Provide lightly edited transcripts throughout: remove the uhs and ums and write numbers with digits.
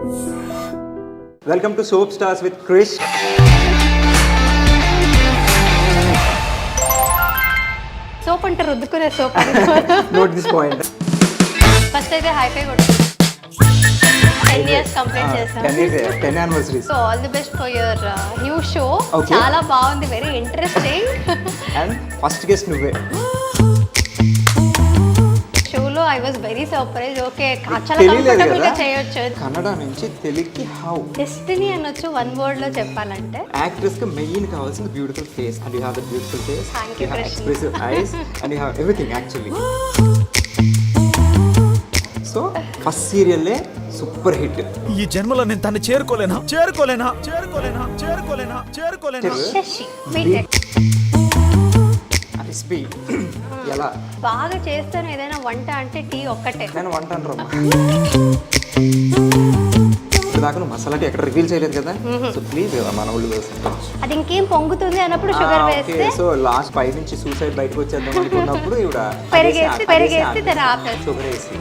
Welcome to Soap Stars with Krish. Soap అంటే రుద్దుకునే soap. Note this point. First అయితే high five కొట్టు. 10 years complete చేసాం. 10 anniversaries. So all the best for your new show. Okay. చాలా బాగుంది, very interesting. And first guest నువ్వే. షోలో I was very surprise. Okay, చాలా తెలియలేదు కంఫర్టబుల్ గా కదా? చేయొచ్చు. కన్నడ నుంచి తెలుగుకి హౌ డెస్టినీ అనొచ్చు వన్ వర్డ్ లో చెప్పాలంటే. యాక్ట్రెస్ కి మెయిన్ కావాల్సింది beautiful face, and you have the beautiful face, Thank you, you have Krishna. Expressive eyes, and you have everything actually. So first సీరియల్లే సూపర్ హిట్. ఈ జన్మలో నేను తను చేరుకోలేనా. శశి బీటెక్ రెసిపీ ఎలా బాగా చేస్తాను. ఏదైనా వంట అంటే టీ ఒక్కటే. నేను వంట అంటారు దాకా నువ్వు మసాలా టీ ఎక్కడ రివీల్ చేయలేదు కదా, సో ప్లీజ్ మన వాళ్ళు వేస్తాం. అది ఇంకేం పొంగుతుంది అన్నప్పుడు షుగర్ వేస్తే సో లాస్ట్ 5 నుంచి సూసైడ్ బయటకు వచ్చేద్దాం అనుకున్నప్పుడు ఇవిడ పెరిగేసి దాన్ని ఆపేసి. షుగర్ వేసి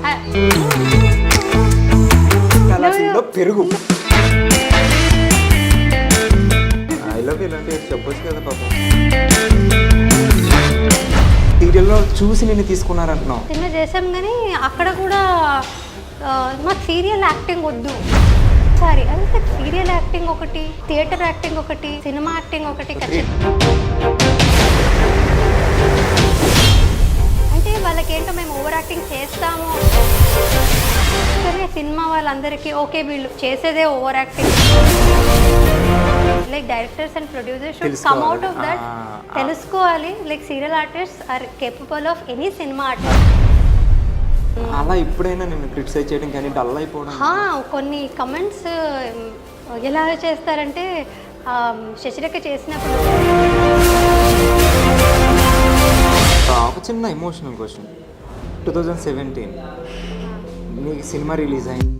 కలాసీలో పెరుగు. ఐ లవ్ ఇలాంటి చెప్పొచ్చు కదా పాపం. సీరియల్లో చూసి నిన్ను తీసుకున్నారంటున్నావు. చిన్న చేసాం కానీ అక్కడ కూడా మాకు సీరియల్ యాక్టింగ్ వద్దు. సారీ, అంటే సీరియల్ యాక్టింగ్ ఒకటి, థియేటర్ యాక్టింగ్ ఒకటి, సినిమా యాక్టింగ్ ఒకటి. అంటే వాళ్ళకి ఏంటో మేము ఓవర్ యాక్టింగ్ చేస్తాము. సరే, సినిమా వాళ్ళందరికీ ఓకే వీళ్ళు చేసేదే over acting. Like directors and producers should come out of that. తెలుసుకోవాలి, like serial artist are capable of any cinema artist. అలా ఇప్పుడైనా నిన్ను క్రిటిసైజ్ చేయడం కానీ డల్ అయిపోవడం. కొన్ని కమెంట్స్ ఎలా చేస్తారంటే శశిరేఖ చేసినప్పుడు. ఒక చిన్న ఎమోషనల్ క్వశ్చన్. 2017 నీ సినిమా రిలీజ్ అయింది.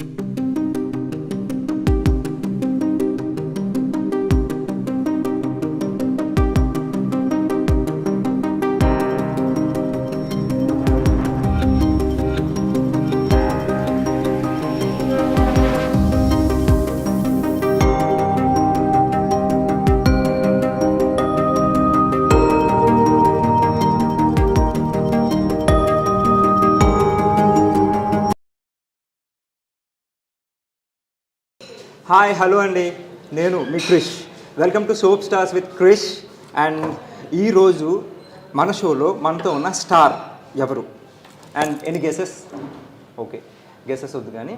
హాయ్ హలో అండి, నేను మీ Krish. Welcome to soap stars with Krish. And ఈరోజు మన షోలో మనతో ఉన్న స్టార్ ఎవరు? అండ్ ఎన్ని గెసెస్? ఓకే, గెసెస్ వద్దు కానీ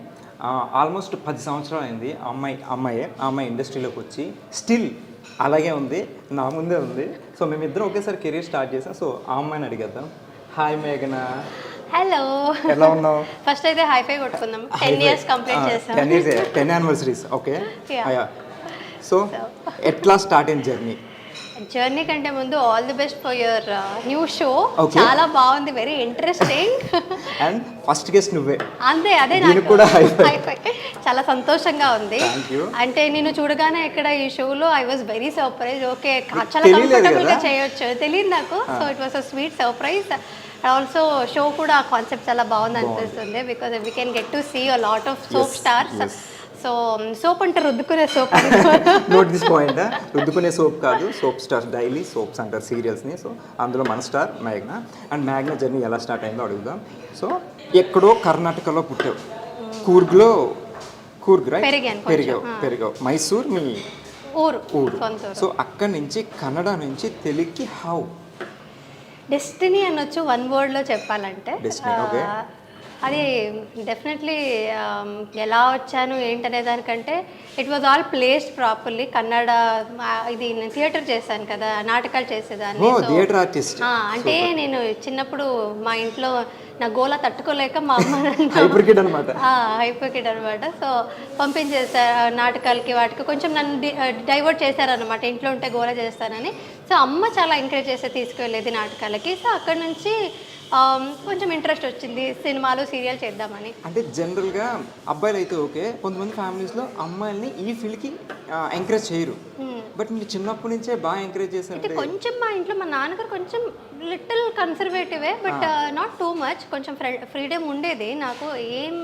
ఆల్మోస్ట్ 10 సంవత్సరాలు అయింది ఆ అమ్మాయి ఇండస్ట్రీలోకి వచ్చి స్టిల్ అలాగే ఉంది, నా ముందే ఉంది. సో మేమిద్దరం ఒకేసారి కెరీర్ స్టార్ట్ చేసాం. సో ఆ అమ్మాయిని అడిగేద్దాం. హాయ్ మేఘనా. హలో, ఎలా ఉన్నావు? ఫస్ట్ అయితే హైఫై కొట్టుకుందాం. 10 years కంప్లీట్ చేసాం. 10 anniversaries. ఓకే, సో ఎట్లా స్టార్ట్ అయిన జర్నీ కంటే ముందు all the best for your new show. చాలా బాగుంది, very interesting. And first guest నువ్వే. అంతే, అదే నాకు కూడా high-five. చాలా సంతోషంగా ఉంది. Thank you. అంటే నేను చూడగానే ఇక్కడ ఈ షోలో I was very surprise. Okay, చాలా తెలియలేదు కంఫర్టబుల్ గా కదా? చేయొచ్చు, తెలియదు నాకు. So it was a sweet surprise. Also show కూడా కాన్సెప్ట్ చాలా బాగుంది అనిపిస్తుంది. Because we can get to see a lot of soap stars. So soap అంటే రుద్దుకునే సోప్. Note this point. రుద్దుకునే సోప్ కాదు, సోప్ స్టార్స్, డైలీ సోప్స్ అంటారు సీరియల్స్ని. సో అందులో మన స్టార్ మేఘ్నా. అండ్ మేఘ్నా జర్నీ ఎలా స్టార్ట్ అయిందో అడుగుదాం. సో ఎక్కడో కర్ణాటకలో పుట్టావు, కూర్గ్ రైట్? పెరిగావు. మైసూర్ మీ ఊరు. సో అక్కడి నుంచి కన్నడ నుంచి తెలుగుకి హౌ? డెస్టినీ అనొచ్చు వన్ వర్డ్ లో చెప్పాలంటే. Okay. అది డెఫినెట్లీ ఎలా వచ్చాను ఏంటనే దానికంటే it was all placed properly. Kannada ఇది నేను థియేటర్ చేశాను కదా, నాటకాలు చేసేదాన్ని. అంటే నేను చిన్నప్పుడు మా ఇంట్లో నా గోల తట్టుకోలేక మా అమ్మ హైపర్ కిడ్ అనమాట. సో పంపించేసారు నాటకాలకి, వాటికి కొంచెం నన్ను డైవర్ట్ చేశారనమాట. ఇంట్లో ఉంటే గోల చేస్తానని. సో అమ్మ చాలా ఎంకరేజ్ చేస్తే తీసుకువెళ్ళేది నాటకాలకి. సో అక్కడ నుంచి కొంచెం ఇంట్రెస్ట్ వచ్చింది సినిమాలు సీరియల్ చేద్దామని. అంటే జనరల్గా అబ్బాయిలు అయితే ఓకే, కొంతమంది ఫ్యామిలీస్లో అమ్మాయిల్ని ఈ ఫీల్డ్కి ఎంకరేజ్ చేయరు. బట్ మీరు చిన్నప్పటి నుంచే బాగా ఎంకరేజ్ చేశారు. కొంచెం మా ఇంట్లో మా నాన్నగారు కొంచెం లిటిల్ కన్సర్వేటివే, బట్ నాట్ టూ మచ్. కొంచెం ఫ్రీడమ్ ఉండేది నాకు. ఏం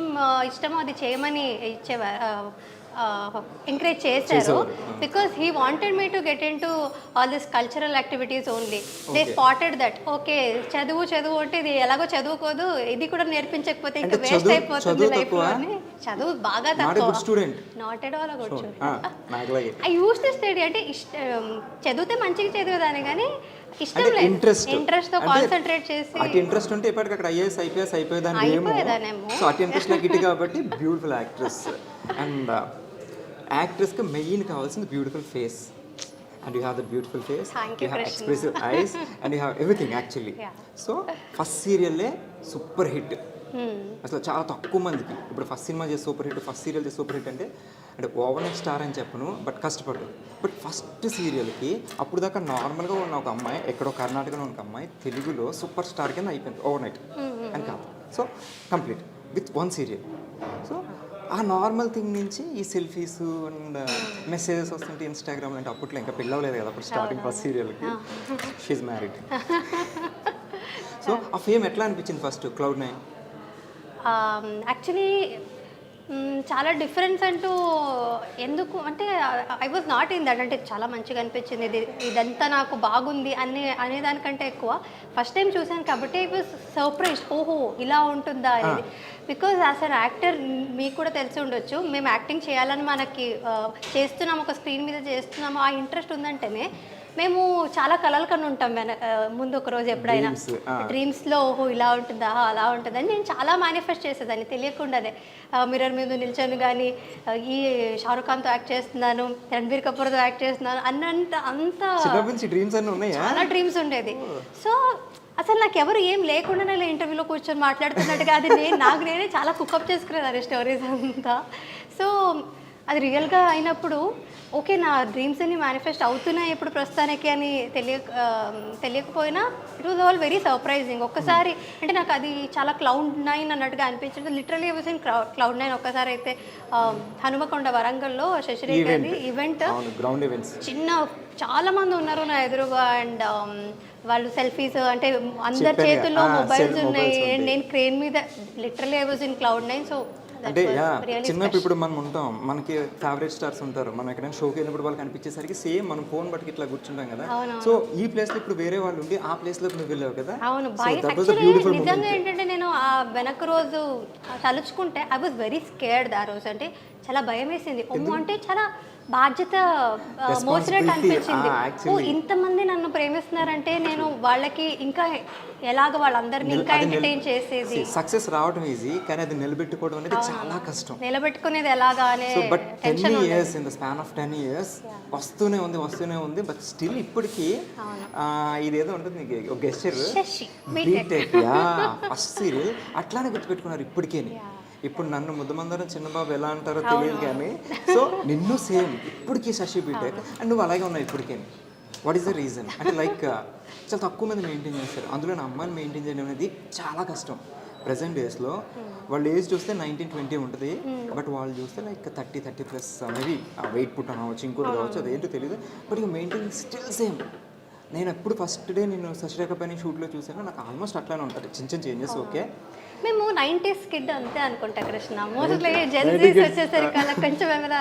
ఇష్టమో అది చేయమని ఇచ్చేవారు, ఎంకరేజ్ చేశారు because he wanted me to get into all this cultural activities only they spotted that okay చదువు అంటే ఇది ఎలాగో చదువుకోదు ఇది కూడా నేర్పించకపోతే ఇంకా వేస్ట్ అయిపోతుంది లైఫ్లో అని చదువు బాగా తక్కువ not at all good I use to study అంటే చదివితే మంచిగా చదివేదాన్ని కానీ ఇష్టం లేదు ఇంట్రెస్ట్ తో కాన్సంట్రేట్ చేసి అటు ఇంట్రెస్ట్ ఉంటే ఇప్పటికి అక్కడ ఐఏఎస్ ఐపీఎస్ అయిపోయేదాన్ని సో అటు ఇంట్రెస్ట్ నాకు ఇటు కాబట్టి బ్యూటిఫుల్ యాక్ట్రెస్ అండ్ యాక్ట్రెస్కి మెయిన్ కావాల్సింది beautiful face and you have the beautiful face you have expressive eyes and you have everything actually so first సీరియల్లే సూపర్ హిట్ అసలు చాలా తక్కువ మందికి ఇప్పుడు ఫస్ట్ సినిమా చేసి సూపర్ హిట్ ఫస్ట్ సీరియల్ చేసి సూపర్ హిట్ అంటే ఓవర్ నైట్ స్టార్ అని చెప్పను బట్ కష్టపడ్డాడు బట్ ఫస్ట్ సీరియల్కి అప్పుడు దాకా నార్మల్గా ఉన్న ఒక అమ్మాయి ఎక్కడో కర్ణాటకలో ఉన్న ఒక అమ్మాయి తెలుగులో సూపర్ స్టార్ కింద అయిపోయింది ఓవర్ నైట్ అని కాదు so complete with one serial so ఆ నార్మల్ థింగ్ నుంచి ఈ సెల్ఫీస్ అండ్ మెసేజెస్ వస్తుంటే ఇన్స్టాగ్రామ్ అంటే అప్పట్లో ఇంకా పిల్లవలేదు కదా అప్పుడు స్టార్టింగ్ ఫస్ట్ సీరియల్కి షీఈ్ మ్యారీడ్ సో ఆ ఫేమ్ ఎట్లా అనిపించింది ఫస్ట్ Cloud9 యాక్చువల్లీ చాలా డిఫరెన్స్ అంటూ ఎందుకు అంటే I was not in that అంటే చాలా మంచిగా అనిపించింది ఇదంతా నాకు బాగుంది అనేదానికంటే ఎక్కువ ఫస్ట్ టైం చూశాను కాబట్టి ఐ వాజ్ సర్ప్రైజ్ ఓహో ఇలా ఉంటుందా అనేది బికాజ్ యాజ్ అన్ యాక్టర్ మీకు కూడా తెలిసి ఉండొచ్చు మేము యాక్టింగ్ చేయాలని మనకి చేస్తున్నాము ఒక స్క్రీన్ మీద చేస్తున్నాము ఆ ఇంట్రెస్ట్ ఉందంటేనే మేము చాలా కలలు కను ఉంటాం ముందు ఒక రోజు ఎప్పుడైనా డ్రీమ్స్లో ఓహో ఇలా ఉంటుందా అలా ఉంటుందని నేను చాలా మేనిఫెస్ట్ చేసేదాన్ని తెలియకుండానే మిర్రర్ మీద నిల్చొని కానీ ఈ షారుఖ్ ఖాన్తో యాక్ట్ చేస్తున్నాను రణబీర్ కపూర్తో యాక్ట్ చేస్తున్నాను అంత చాలా డ్రీమ్స్ ఉండేది సో అసలు నాకు ఎవరు ఏం లేకుండానే ఇంటర్వ్యూలో కూర్చొని మాట్లాడుతున్నట్టుగా అది నాకు నేనే చాలా కుకప్ చేసుకునేదాన్ని స్టోరీస్ అంతా సో అది రియల్గా అయినప్పుడు ఓకే నా డ్రీమ్స్ అన్ని మేనిఫెస్ట్ అవుతున్నాయి ఇప్పుడు ప్రస్తుతానికి అని తెలియకపోయినా it was all very surprising ఒక్కసారి అంటే నాకు అది చాలా Cloud9 అన్నట్టుగా అనిపించింది లిటరలీ వాజ్ ఇన్ Cloud9 ఒక్కసారి అయితే హనుమకొండ వరంగల్లో శశిరేఖది ఈవెంట్ చిన్న చాలా మంది ఉన్నారు నా ఎదురుగా అండ్ వాళ్ళు సెల్ఫీస్ అంటే అందరి చేతుల్లో మొబైల్స్ ఉన్నాయి అండ్ నేను క్రేన్ మీద literally I was in Cloud9 so అంటే చిన్నప్పుడు ఇప్పుడు మనం ఉంటాం మనకి ఫేవరెట్ స్టార్స్ ఉంటారు మనం ఎక్కడైనా షోకి వెళ్ళినప్పుడు వాళ్ళకి అనిపించేసరికి సేమ్ మనం ఫోన్ బట్టి ఇట్లా కూర్చుంటాం కదా సో ఈ ప్లేస్ లో ఇప్పుడు వేరే వాళ్ళు ఉండి ఆ ప్లేస్ లో నువ్వు వెళ్ళావు కదా అవును నిజంగా ఏంటంటే నేను ఆ వెనక రోజు తలుచుకుంటే ఐ వాజ్ వెరీ స్కేర్డ్ ఆ రోజు అంటే చాలా భయం వేసింది అంటే చాలా బాధ్యత మోసినట్టు అనిపించింది ఓ ఇంతమంది నన్ను ప్రేమిస్తున్నారంటే నేను వాళ్ళకి ఇంకా ఎలాగ వాళ్ళందరినీ ఇంకా ఎంటర్టైన్ చేసేది సక్సెస్ రావడం ఈజీ కానీ అది నిలబెట్టుకోవడం అనేది చాలా కష్టం నిలబెట్టుకునేది ఎలాగా అనే but 10 years in the span of 10 years వస్తూనే ఉంది బట్ స్టిల్ ఇప్పటికీ ఇదేదో ఉంటుంది ఒక గెస్చర్ బీటెక్ ఫస్ట్ సీరియల్ అట్లానే గుర్తుపెట్టుకున్నారు ఇప్పటికే ఇప్పుడు నన్ను ముద్దమందరం చిన్నబాబు ఎలా అంటారో తెలియదు కానీ సో నిన్ను సేమ్ ఇప్పటికీ శశి బీటెక్ అండ్ నువ్వు అలాగే ఉన్నావు ఇప్పటికే వాట్ ఈస్ ద రీజన్ అంటే లైక్ చాలా తక్కువ మంది మెయింటైన్ చేస్తారు అందులో నా అమ్మాయిని మెయింటైన్ చేయడం అనేది చాలా కష్టం ప్రజెంట్ డేస్లో వాళ్ళ ఏజ్ చూస్తే 19-20 ఉంటుంది బట్ వాళ్ళు చూస్తే లైక్ 30+ మేబీ వెయిట్ పుట్ అవ్వచ్చు ఇంకోటి కావచ్చు అదేంటో తెలియదు బట్ ఇక మెయింటైన్ స్టిల్ సేమ్ నేను ఎప్పుడు ఫస్ట్ డే నేను శశిరేఖ పైన షూట్లో చూసాను నాకు ఆల్మోస్ట్ అట్లానే ఉంటుంది చిన్న చేంజెస్ ఓకే మేము 90s కిడ్ అంతే అనుకుంటా కృష్ణ మోస్ట్లీ జెన్జీస్ వచ్చేసరికి అలా కొంచెం ఏమైనా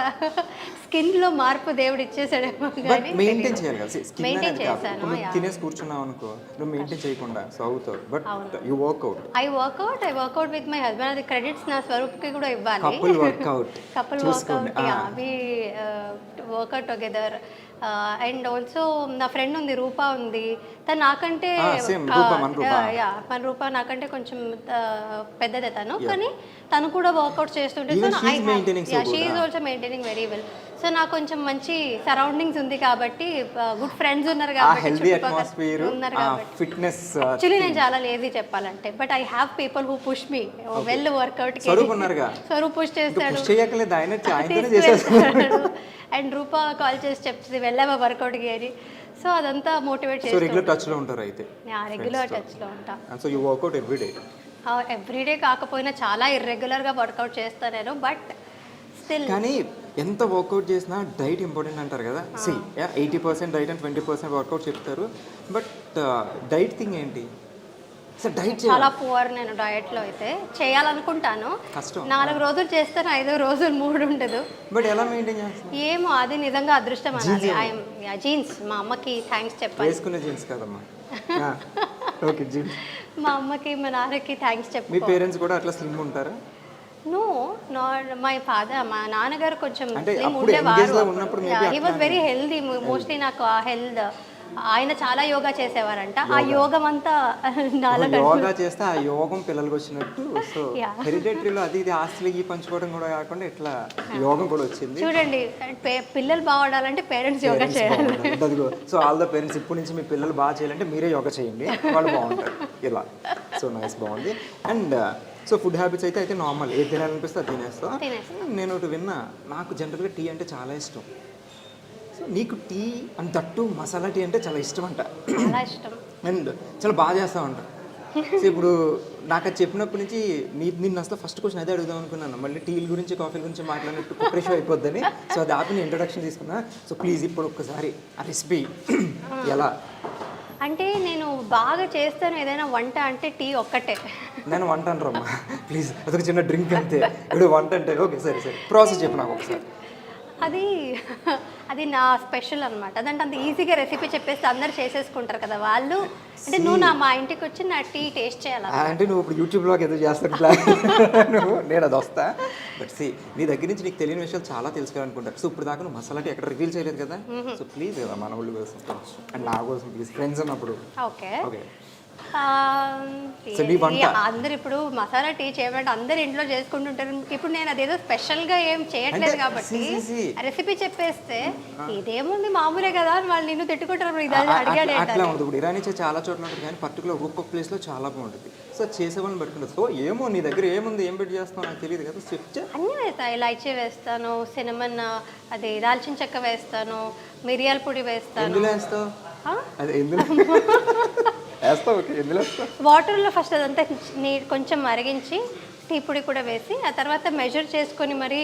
స్కిన్లో మార్పు దేవుడు ఇచ్చేసాడేమో కానీ మెయింటైన్ చేయాలి కదా స్కిన్ అనేది తినేసి కూర్చున్నావు అనుకో నువ్వు మెయింటైన్ చేయకుండా సో అవుతావు but you workout with my husband అది క్రెడిట్స్ నా స్వరూప్కి కూడా ఇవ్వాలి couple workout we workout together and also నా ఫ్రెండ్ ఉంది రూపా ఉంది తను నాకంటే మన రూపా నాకంటే కొంచెం పెద్దదే కానీ తను కూడా వర్కౌట్ చేస్తుంటే so she is also maintaining very well so నాకు కొంచెం మంచి సరౌండింగ్స్ ఉంది కాబట్టి గుడ్ ఫ్రెండ్స్ ఉన్నారు కాబట్టి యాక్చువల్లీ నేను చాలా లేజీ చెప్పాలంటే but I have people who push me well workout Swaroop push చేస్తాడు అండ్ రూపా కాల్ చేసి చెప్తుంది వెళ్ళావా వర్కౌట్కి అని సో అదంతా మోటివేట్ చేసి రెగ్యులర్ టచ్లో ఉంటారు అయితే రెగ్యులర్ టచ్లో ఉంటా so you workout everyday everyday కాకపోయినా చాలా ఇర్రెగ్యులర్గా వర్కౌట్ చేస్తాను నేను బట్ స్టిల్ కానీ ఎంత వర్కౌట్ చేసినా డైట్ ఇంపార్టెంట్ అంటారు కదా 80% డైట్ అండ్ 20% వర్కౌట్ చెప్తారు బట్ డైట్ థింగ్ ఏంటి సో డైట్ చాలా పువర్ నేను డయట్లో అయితే చేయాలనుకుంటాను. కష్టం. 4 రోజులు చేస్తాను, 5 రోజులు మూడ్ ఉండదు. బట్ ఎలా మెయింటైన్ చేస్తాను? ఏమో అది నిజంగా అదృష్టం అనాలి. I'm jeans. మా అమ్మకి థ్యాంక్స్ చెప్పాలి. వేసుకునే జీన్స్ కదమ్మా. Okay jeans. మా అమ్మకి మా నాన్నకి థ్యాంక్స్ మీ చెప్పు. పేరెంట్స్ కూడా అట్లా స్లిమ్ ఉంటారా? నో మై ఫాదర్, మా నాన్నగారు కొంచెం అంటే స్లిమ్ అప్పుడు engage లో ఉండేవారు. ఉన్నప్పుడు maybe he was very healthy. Mostly నాకు ఆ హెల్త్, ఆయన చాలా యోగా చేసేవారంట. ఆ యోగం అంతా నాలో యోగా చేస్తే ఆ యోగం పిల్లలకు వచ్చినట్టు. So Yeah. హెరిడేటరీలో అది ఇది ఆస్తులకి పంచుకోవడం కూడా కాకుండా ఇట్లా యోగం కూడా వచ్చింది. చూడండి, పిల్లలు బాగుండాలంటే పేరెంట్స్ యోగా చేయాలి. సో ఆల్ ద పేరెంట్స్ ఇప్పటి నుంచి మీ పిల్లలు బాగా చేయాలంటే మీరే యోగా చేయండి, వాళ్ళు బాగుంటారు ఇలా. సో నైస్, బాగుంది. అండ్ సో ఫుడ్ హ్యాబిట్స్ అయితే నార్మల్, ఏది తినాలనిపిస్తే అది తినేస్తా. నేను ఒకటి విన్నా, నాకు జనరల్గా టీ అంటే చాలా ఇష్టం. సో నీకు tea and that masala tea అంటే చాలా ఇష్టం అంట. చాలా ఇష్టం. అండ్ చాలా బాగా చేస్తామంట. సో ఇప్పుడు నాకు అది చెప్పినప్పటి నుంచి నిన్ను అసలు ఫస్ట్ క్వశ్చన్ అదే అడుగుదాం అనుకున్నాను. మళ్ళీ టీల గురించి కాఫీల గురించి మాట్లాడినట్టు కుక్కరీ షో అయిపోద్దని. సో అది ఆపి నేను ఇంట్రొడక్షన్ తీసుకున్నా. సో ప్లీజ్ ఇప్పుడు ఒక్కసారి ఆ రెసిపీ ఎలా? అంటే నేను బాగా చేస్తాను ఏదైనా వంట అంటే టీ ఒక్కటే. నేను వంట అంటారమ్మా ప్లీజ్, అదొక చిన్న డ్రింక్ అంతే. ఇప్పుడు వంట అంటే ఓకే సరే ప్రాసెస్ చెప్పు నాకు ఒకసారి. అది నా స్పెషల్ అనమాట. అదంటే అంత ఈజీగా రెసిపీ చెప్పేస్తే అందరు చేసేసుకుంటారు కదా వాళ్ళు. అంటే నువ్వు మా ఇంటికి వచ్చి నా టీ టేస్ట్ చేయాలి. అంటే నువ్వు ఇప్పుడు యూట్యూబ్లో ఏదో చేస్తా నువ్వు, నేను అది వస్తా. బట్ సి నీ దగ్గర నుంచి నీకు తెలియని విషయాలు చాలా తెలుసుకోవాలనుకుంటారు. సో ఇప్పుడు దాకా నువ్వు మసాలాకి ఎక్కడ రివీల్ చేయలేదు కదా. సో ప్లీజ్ కదా మన వాళ్ళు కోసం అండ్ నా కోసం ప్లీజ్, ఫ్రెండ్స్ అన్నప్పుడు. Okay okay. అందరు ఇప్పుడు మసాలా టీ చేయమంటే అందరు ఇంట్లో చేసుకుంటుంటారు. ఇప్పుడు నేను అదేదో స్పెషల్ గా ఏం చేయట్లేదు కాబట్టి రెసిపీ చెప్పేస్తే ఇదేముంది మామూలే కదా అని వాళ్ళు నిన్ను తిట్టుకుంటారు. అట్లా ఉండదు. ఇప్పుడు ఇరానీ చాలా చోట్ల ఉంటుంది కానీ పర్టికులర్ ఒక్కొక్క ప్లేస్ లో చాలా బాగుంటుంది. సో చేసే వాళ్ళని పెట్టుకుంటుంది. సో ఏమో నీ దగ్గర ఏముంది, ఏం పెట్టి చేస్తావు నాకు తెలియదు కదా. చెప్తే అన్నీ వేస్తాను. ఇలాచీ వేస్తాను, సినమన్, అది దాల్చిన చెక్క వేస్తాను, మిరియాల పొడి వేస్తాను. ఎందులో వేస్తావు? అదే ఎందులో వేస్తావు? ఓకే, ఎందులో వేస్తావు? వాటర్లో ఫస్ట్ అదంతా కొంచెం మరిగించి టీ పొడి కూడా వేసి ఆ తర్వాత మెజర్ చేసుకొని మరి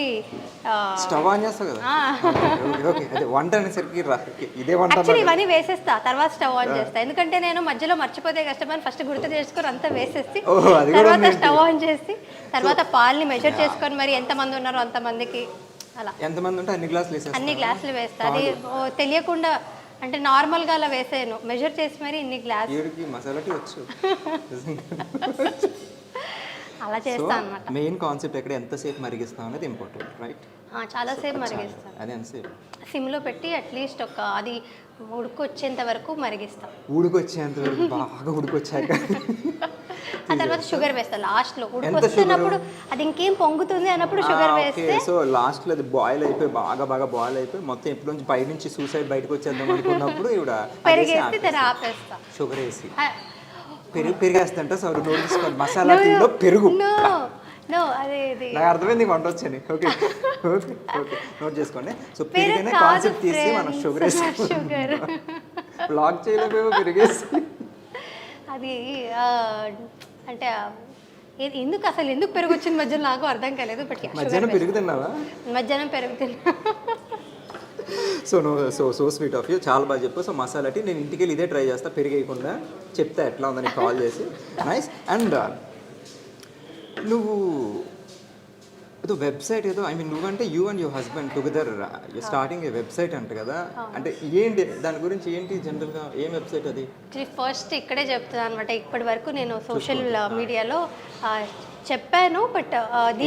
స్టవ్ ఆన్ చేస్తావు కదా. ఓకే, అదే వంట అనేసరికి ఇదే వంట. యాక్చువల్లీ ఇవన్నీ వేసేస్తా, తర్వాత స్టవ్ ఆన్ చేస్తా. ఎందుకంటే నేను మధ్యలో మర్చిపోతే కష్టమని ఫస్ట్ గుర్తు చేసుకొని అంతా వేసేసి తర్వాత స్టవ్ ఆన్ చేసి తర్వాత పాలని మెజర్ చేసుకొని మరి ఎంతమంది ఉన్నారో అంతమందికి అలా ఎంతమంది ఉంటే అన్ని గ్లాసులు వేస్తా. అది తెలియకుండా అంటే నార్మల్గా అలా వేసాను, మెజర్ చేసి మరి ఇన్ని గ్లాస్ మసాలా టీ వచ్చు. అలా చేస్తాను అన్నమాట. మెయిన్ కాన్సెప్ట్ ఎక్కడ ఎంతసేపు మరిగిస్తాం అనేది ఇంపార్టెంట్, రైట్? చాలాసేపు మరిగిస్తాను. అదే ఎంతసేపు? సిమ్లో పెట్టి అట్లీస్ట్ అది ఉడుకొచ్చేంత వరకు మరిగిస్తాం. ఉడికొచ్చేంత వరకు బాగా ఉడికొచ్చాక ఆ తర్వాత షుగర్ వేస్తా లాస్ట్లో. ఉడికొస్తున్నప్పుడు అది ఇంకేం పొంగుతుంది అన్నప్పుడు షుగర్ వేస్తే. సో లాస్ట్లో అది బాయిల్ అయిపోయి బాగా బాయిల్ అయిపోయి మొత్తం ఎప్పుడు నుంచి బయట నుంచి సూసైడ్ బయటకు వచ్చేద్దాం అనుకున్నప్పుడు ఇవిడ పెరిగేసి దాన్ని ఆపేస్తా. షుగర్ వేసి పెరిగేస్తంట. సో నోట్ మసాలా టీలో పెరుగు. నాకు అర్థమైంది, వంట వచ్చాను. ఓకే ఓకే ఓకే, నోట్ చేసుకోండి. సో పెరిగిన కాన్సెప్ట్ తీసి మనం షుగర్ వేసి బ్లాక్ చేయలేమేమో పెరిగేసి. అది అంటే ఎందుకు పెరుగు వచ్చింది మధ్యలో నాకు అర్థం కాలేదు. బట్ మధ్యాహ్నం పెరుగుతున్నావా? మధ్యాహ్నం పెరుగుతున్నా. సో స్వీట్ ఆఫ్ యూ, చాలా బాగా చెప్పు. సో మసాలా టీ నేను ఇంటికి వెళ్ళి ఇదే ట్రై చేస్తా, పెరిగేయకుండా చెప్తా ఎట్లా ఉందని కాల్ చేసి. నైస్. అండ్ నువ్వు ఏదో వెబ్సైట్ ఏదో, ఐ మీన్ నువ్వంటే you and your husband together starting A website అంట కదా. అంటే ఏంటి దాని గురించి, ఏంటి జనరల్గా ఏం వెబ్సైట్ అది? ఫస్ట్ ఇక్కడే చెప్తున్నాను అనమాట. ఇప్పటి వరకు నేను సోషల్ మీడియాలో చెప్పాను, బట్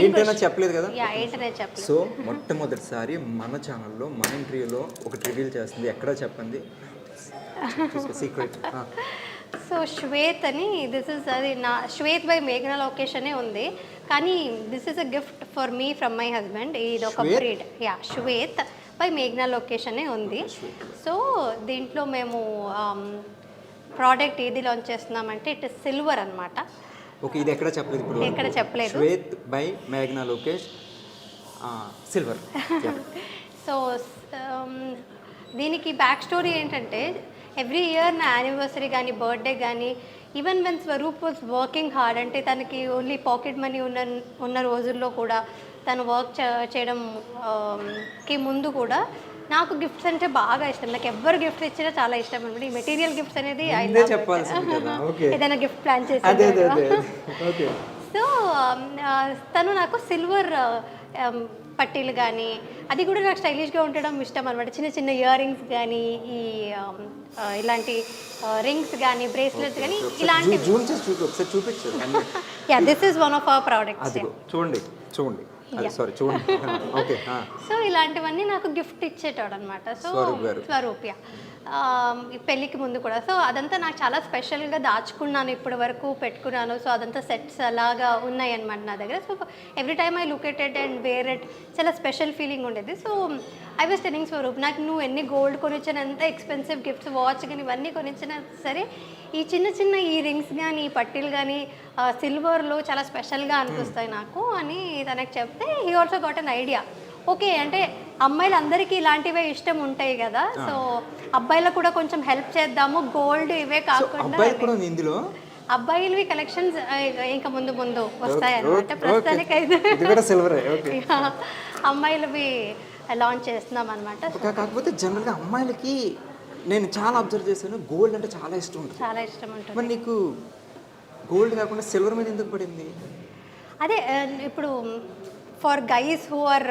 ఏంటైనా చెప్పలేదు కదా. ఏంటనే చెప్పలేదు. సో మొట్టమొదటిసారి మన ఛానల్లో మన ఇంటర్వ్యూలో ఒకటి రివీల్ చేస్తుంది. ఎక్కడ చెప్పండి, సీక్రెట్. సో శ్వేత్ అని, దిస్ ఇస్ అది నా శ్వేత్ బై మేఘనా లోకేష్ అనే ఉంది, కానీ this is a gift for me from my husband. ఇది ఒక బ్రీడ్. శ్వేత్ బై మేఘనా లోకేష్ అనే ఉంది. సో దీంట్లో మేము ప్రోడక్ట్ ఏది లాంచ్ చేస్తున్నామంటే ఇట్ ఇస్ సిల్వర్ అనమాట. ఓకే, ఇది ఎక్కడ చెప్పలేదు, ఇప్పుడు ఎక్కడ చెప్పలేదు. శ్వేత్ బై మేఘనా లోకేష్ సిల్వర్. సో దీనికి బ్యాక్ స్టోరీ ఏంటంటే, ఎవ్రీ ఇయర్ నా యానివర్సరీ కానీ బర్త్డే కానీ, even when Swaroop was working hard, అంటే తనకి ఓన్లీ పాకెట్ మనీ ఉన్న రోజుల్లో కూడా తను వర్క్ చేయడం కి ముందు కూడా నాకు గిఫ్ట్స్ అంటే బాగా ఇష్టం. నాకు ఎవరు గిఫ్ట్స్ ఇచ్చినా చాలా ఇష్టం అనమాట. ఈ మెటీరియల్ గిఫ్ట్స్ అనేది చెప్పాల్సింది కదా. ఓకే, ఏదైనా గిఫ్ట్ ప్లాన్ అదే చేసి అదే ఓకే. సో తను నాకు సిల్వర్ పట్టీలు కానీ అది కూడా నాకు స్టైలిష్గా ఉండడం ఇష్టం అనమాట. చిన్న చిన్న ఇయర్ రింగ్స్ కానీ ఈ ఇలాంటి రింగ్స్ కానీ బ్రేస్లెట్స్ కానీ ఇలాంటి జూమ్ చేసి ఒకసారి చూపించండి. Yeah, this is one of our products. చూడండి చూడండి, సారీ చూడండి. ఓకే, సో ఇలాంటివన్నీ నాకు గిఫ్ట్ ఇచ్చేటాడు అనమాట. సో స్వరూప్, యా, ఈ పెళ్ళికి ముందు కూడా. సో అదంతా నాకు చాలా స్పెషల్గా దాచుకున్నాను, ఇప్పటి వరకు పెట్టుకున్నాను. సో అదంతా సెట్స్ అలాగా ఉన్నాయి అనమాట నా దగ్గర. So every time I look at it and wear it, చాలా స్పెషల్ ఫీలింగ్ ఉండేది. So I was telling Swaroop, నాకు నువ్వు ఎన్ని గోల్డ్ కొనిచ్చిన, ఎంత ఎక్స్పెన్సివ్ గిఫ్ట్స్, వాచ్ కానీ ఇవన్నీ కొనిచ్చినా సరే, ఈ చిన్న చిన్న ఈ రింగ్స్ కానీ ఈ పట్టీలు కానీ సిల్వర్లో చాలా స్పెషల్గా అనిపిస్తాయి నాకు అని తనకు చెప్తే he also got an idea. Okay, అంటే అమ్మాయిలు అందరికీ ఇలాంటివే ఇష్టం ఉంటాయి కదా, సో అబ్బాయిలకు కూడా కొంచెం హెల్ప్ చేద్దాము, గోల్డ్ ఇవే కాకుండా ఇందులో అబ్బాయిలవి కలెక్షన్స్ ఇంకా ముందు ముందు వస్తాయి అన్నమాట. ప్రస్తుతానికి అయితే అమ్మాయిలవి లాంచ్ చేస్తున్నాం అనమాట. కాకపోతే జనరల్గా అమ్మాయిలకి నేను చాలా అబ్జర్వ్ చేశాను, గోల్డ్ అంటే చాలా ఇష్టం ఉంటుంది. చాలా ఇష్టం ఉంటుంది. మరి నీకు గోల్డ్ కాకుండా సిల్వర్ మీద ఎందుకు పడింది? అదే ఇప్పుడు ఫర్ గైస్ హూ ఆర్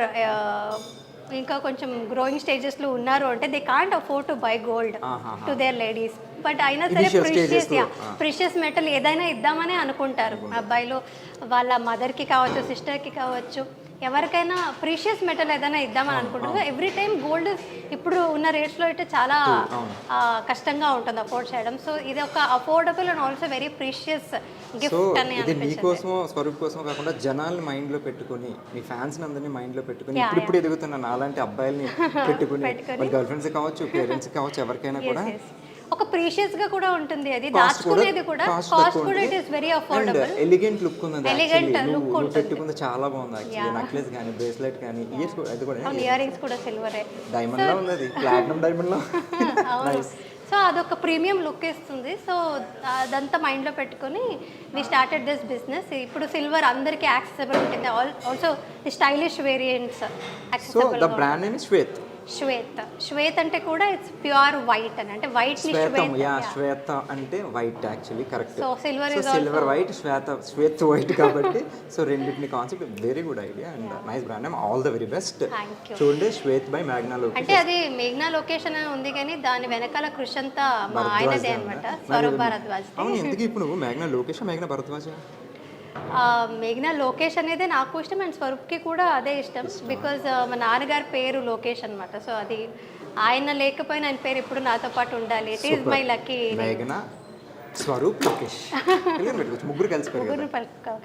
ఇంకా కొంచెం గ్రోయింగ్ స్టేజెస్లో ఉన్నారు అంటే they can't afford to buy gold to their ladies. But అయినా సరే ప్రిషియస్ మెటల్ ఏదైనా ఇద్దామనే అనుకుంటారు అబ్బాయిలు. వాళ్ళ మదర్కి కావచ్చు, సిస్టర్కి కావచ్చు, ఎవరికైనా ప్రీషియస్ మెటల్ ఏదైనా ఇద్దామని అనుకుంటారు. ఎవ్రీ టైం గోల్డ్ ఇప్పుడు ఉన్న రేట్స్లో అయితే చాలా కష్టంగా ఉంటుంది అఫోర్డ్ చేయడం. సో ఇది ఒక affordable and also very precious gift అని అనిపించింది. నీకోసమో స్వరూప్ కోసమో కాకుండా జనాల్ని మైండ్లో పెట్టుకుని, నీ ఫ్యాన్స్ అందరినీ మైండ్లో పెట్టుకుని, ఇప్పుడు ఎదుగుతున్న అలాంటి అబ్బాయిల్ని పెట్టుకుని, గర్ల్ ఫ్రెండ్స్ కావచ్చు, పేరెంట్స్ కావచ్చు, ఎవరికైనా కూడా ఒక ప్రీషియస్ గా కూడా ఉంటుంది. అది దాచుకునేది కూడా కాస్ట్ కూడా it is very affordable. Elegant look ఉంది. ఎలిగెంట్ లుక్ ఉంటుంది. పెట్టుకుంది చాలా బాగుంది యాక్చువల్లీ. నెక్లెస్ గాని, బ్రేస్లెట్ గాని, ఇయర్స్ కూడా, అది కూడా ఇయర్ రింగ్స్ కూడా సిల్వరే, డైమండ్ లో ఉంది, అది ప్లాటినం డైమండ్ లో. నైస్. సో అదొక ప్రీమియం లుక్ ఇస్తుంది. సో అదంతా మైండ్లో పెట్టుకొని వి స్టార్టెడ్ దిస్ బిజినెస్. ఇప్పుడు సిల్వర్ అందరికీ యాక్సెసిబుల్ ఉంటుంది. Also the stylish variants accessible. So the brand name is Shwet. Shwet అంటే కూడా ఇట్స్ ప్యూర్ వైట్ అని, అంటే వైట్ ని శ్వేత అంటే white actually, correct. So silver white, Shwet white కాబట్టి సో రెండింటిని concept very good idea and nice brand name. All the very best. చూడండి, Shwet by మేఘ్నా location. అంటే అది మేఘ్నా లొకేషన్ అని ఉంది కానీ దాని వెనకాల కృషి అంతా మా ఆయనదే అన్నమాట, స్వరూప్ భరద్వాజ్. అవును, ఎందుకు ఇప్పుడు మేఘ్నా లొకేషన్, మేఘ్నా భరద్వాజ్? మేఘ్నా లోకేష్ అనేది నాకు ఇష్టం అండ్ స్వరూప్కి కూడా అదే ఇష్టం. బికాజ్ మా నాన్నగారి పేరు లోకేష్ అనమాట. సో అది ఆయన లేకపోయినా ఆయన పేరు ఇప్పుడు నాతో పాటు ఉండాలి. It is my lucky. మేఘ్నా, స్వరూప్, లోకేష్ ముగ్గురు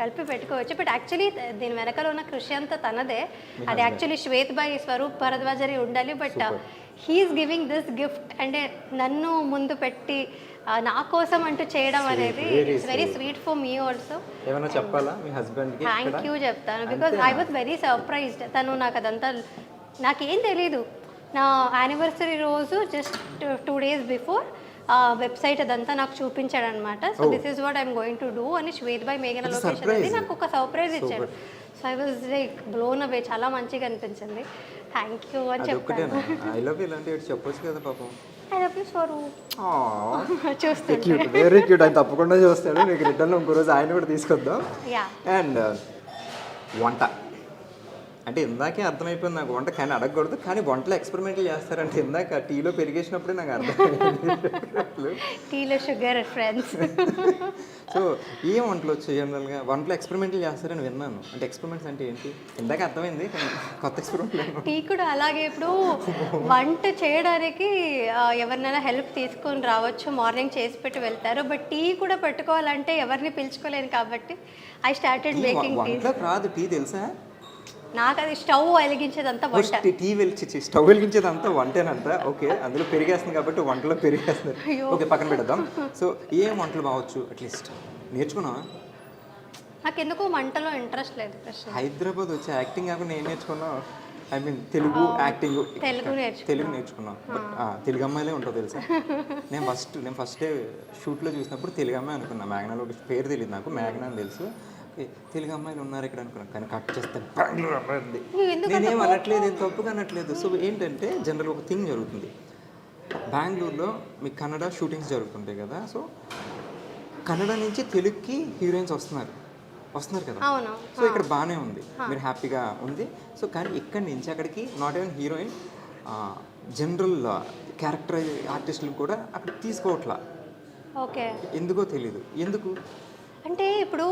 కలిపి పెట్టుకోవచ్చు. బట్ యాక్చువల్లీ దీని వెనకాల ఉన్న కృషి అంతా తనదే. అది యాక్చువల్లీ శ్వేత్ బై స్వరూప్ భరద్వాజ్ అని ఉండాలి. But he's giving this gift అంటే నన్ను ముందు పెట్టి నా కోసం అంటూ చేయడం అనేది very sweet for me also. ఏమైనా చెప్పాలా మీ హస్బెండ్కి? థ్యాంక్ యూ చెప్తాను. Because I was very surprised. తను నాకు అదంతా నాకేం తెలీదు. నా యానివర్సరీ రోజు జస్ట్ 2 days బిఫోర్ వెబ్సైట్ అదంతా నాకు చూపించాడు అనమాట. So this is what I'm going to do అని శ్వేత్ బై మేఘనా లొకేషన్ అనేది నాకు ఒక సర్ప్రైజ్ ఇచ్చాడు. So I was like blown away. చాలా మంచిగా అనిపించింది. థ్యాంక్ యూ అని చెప్పాను. ఐ లవ్ యూ ఇలాంటివి చెప్పొచ్చు కదా పాపం. I love you Swaroop. చూస్తాను, క్యూట్, వెరీ క్యూట్. ఆయన తప్పకుండా చూస్తాడు. నీకు రిటర్న్ ఇంకో రోజు ఆయన కూడా తీసుకొద్దాం. అండ్ వంట అంటే ఇందాకే అర్థమైపోయింది నాకు, వంట కానీ అడగకూడదు, కానీ వంటలో ఎక్స్పెరిమెంట్లు చేస్తారంటే ఇందాక టీలో పెరిగేసినప్పుడే నాకు అర్థమైంది. టీలో షుగర్ ఫ్రెండ్స్. సో ఏం వంటలు వచ్చాయి జనరల్గా? వంటలో ఎక్స్పెరిమెంట్లు చేస్తారని విన్నాను. అంటే ఎక్స్పెరిమెంట్స్ అంటే ఏంటి ఇందాక అర్థమైంది, కొత్త ఎక్స్పెరిమెంట్. టీ కూడా అలాగే. ఇప్పుడు వంట చేయడానికి ఎవరినైనా హెల్ప్ తీసుకొని రావచ్చు, మార్నింగ్ చేసి పెట్టి వెళ్తారు. బట్ టీ కూడా పెట్టుకోవాలంటే ఎవరిని పిలుచుకోలేను కాబట్టి ఐ స్టార్టెడ్ మేకింగ్ టీ. రాదు టీ తెలుసా నాకు? అది స్టవ్ వెలిగించేదంతా వంట. టీ స్టవ్ వెలిగించేదంతా వంటేనంట. ఓకే, అందులో పెరిగేస్తుంది కాబట్టి వంటలో పెరిగేస్తుంది. ఓకే, పక్కన పెడదాం. సో ఏం వంటలు బావచ్చు అట్లీస్ట్ నేర్చుకున్నావా? నాకు ఎందుకు వంటలో ఇంట్రెస్ట్ లేదు. హైదరాబాద్ వచ్చి యాక్టింగ్ కాకుండా ఏం నేర్చుకున్నావు? I mean Telugu acting, Telugu నేర్చుకున్నాం. బట్ తెలుగు అమ్మాయిలే ఉంటావు తెలుసా. నేను ఫస్ట్ డే షూట్లో చూసినప్పుడు తెలుగు అమ్మాయి అనుకున్నా. మేఘనాలో పేరు తెలియదు నాకు, మేఘనా అని తెలుసు. ఓకే తెలుగు అమ్మాయిలు ఉన్నారు ఇక్కడ అనుకున్నాను, కానీ కట్ చేస్తే బెంగళూరు అమ్మాయి ఉంది. ఎందుకంత నేనేం అనట్లేదు, ఏం తప్పుగా అనట్లేదు. సో ఏంటంటే జనరల్ ఒక థింగ్ జరుగుతుంది, బెంగళూరులో మీకు కన్నడ షూటింగ్స్ జరుగుతుంటాయి కదా. సో కన్నడ నుంచి తెలుగుకి హీరోయిన్స్ వస్తున్నారు కదా. అవును. సో ఇక్కడ బాగానే ఉంది, మీరు హ్యాపీగా ఉంది. సో కానీ ఇక్కడి నుంచి అక్కడికి not even heroine, general character ఆర్టిస్టులు కూడా అక్కడ తీసుకోవట్లా. ఓకే. ఎందుకో తెలీదు ఎందుకు. అంటే ఇప్పుడు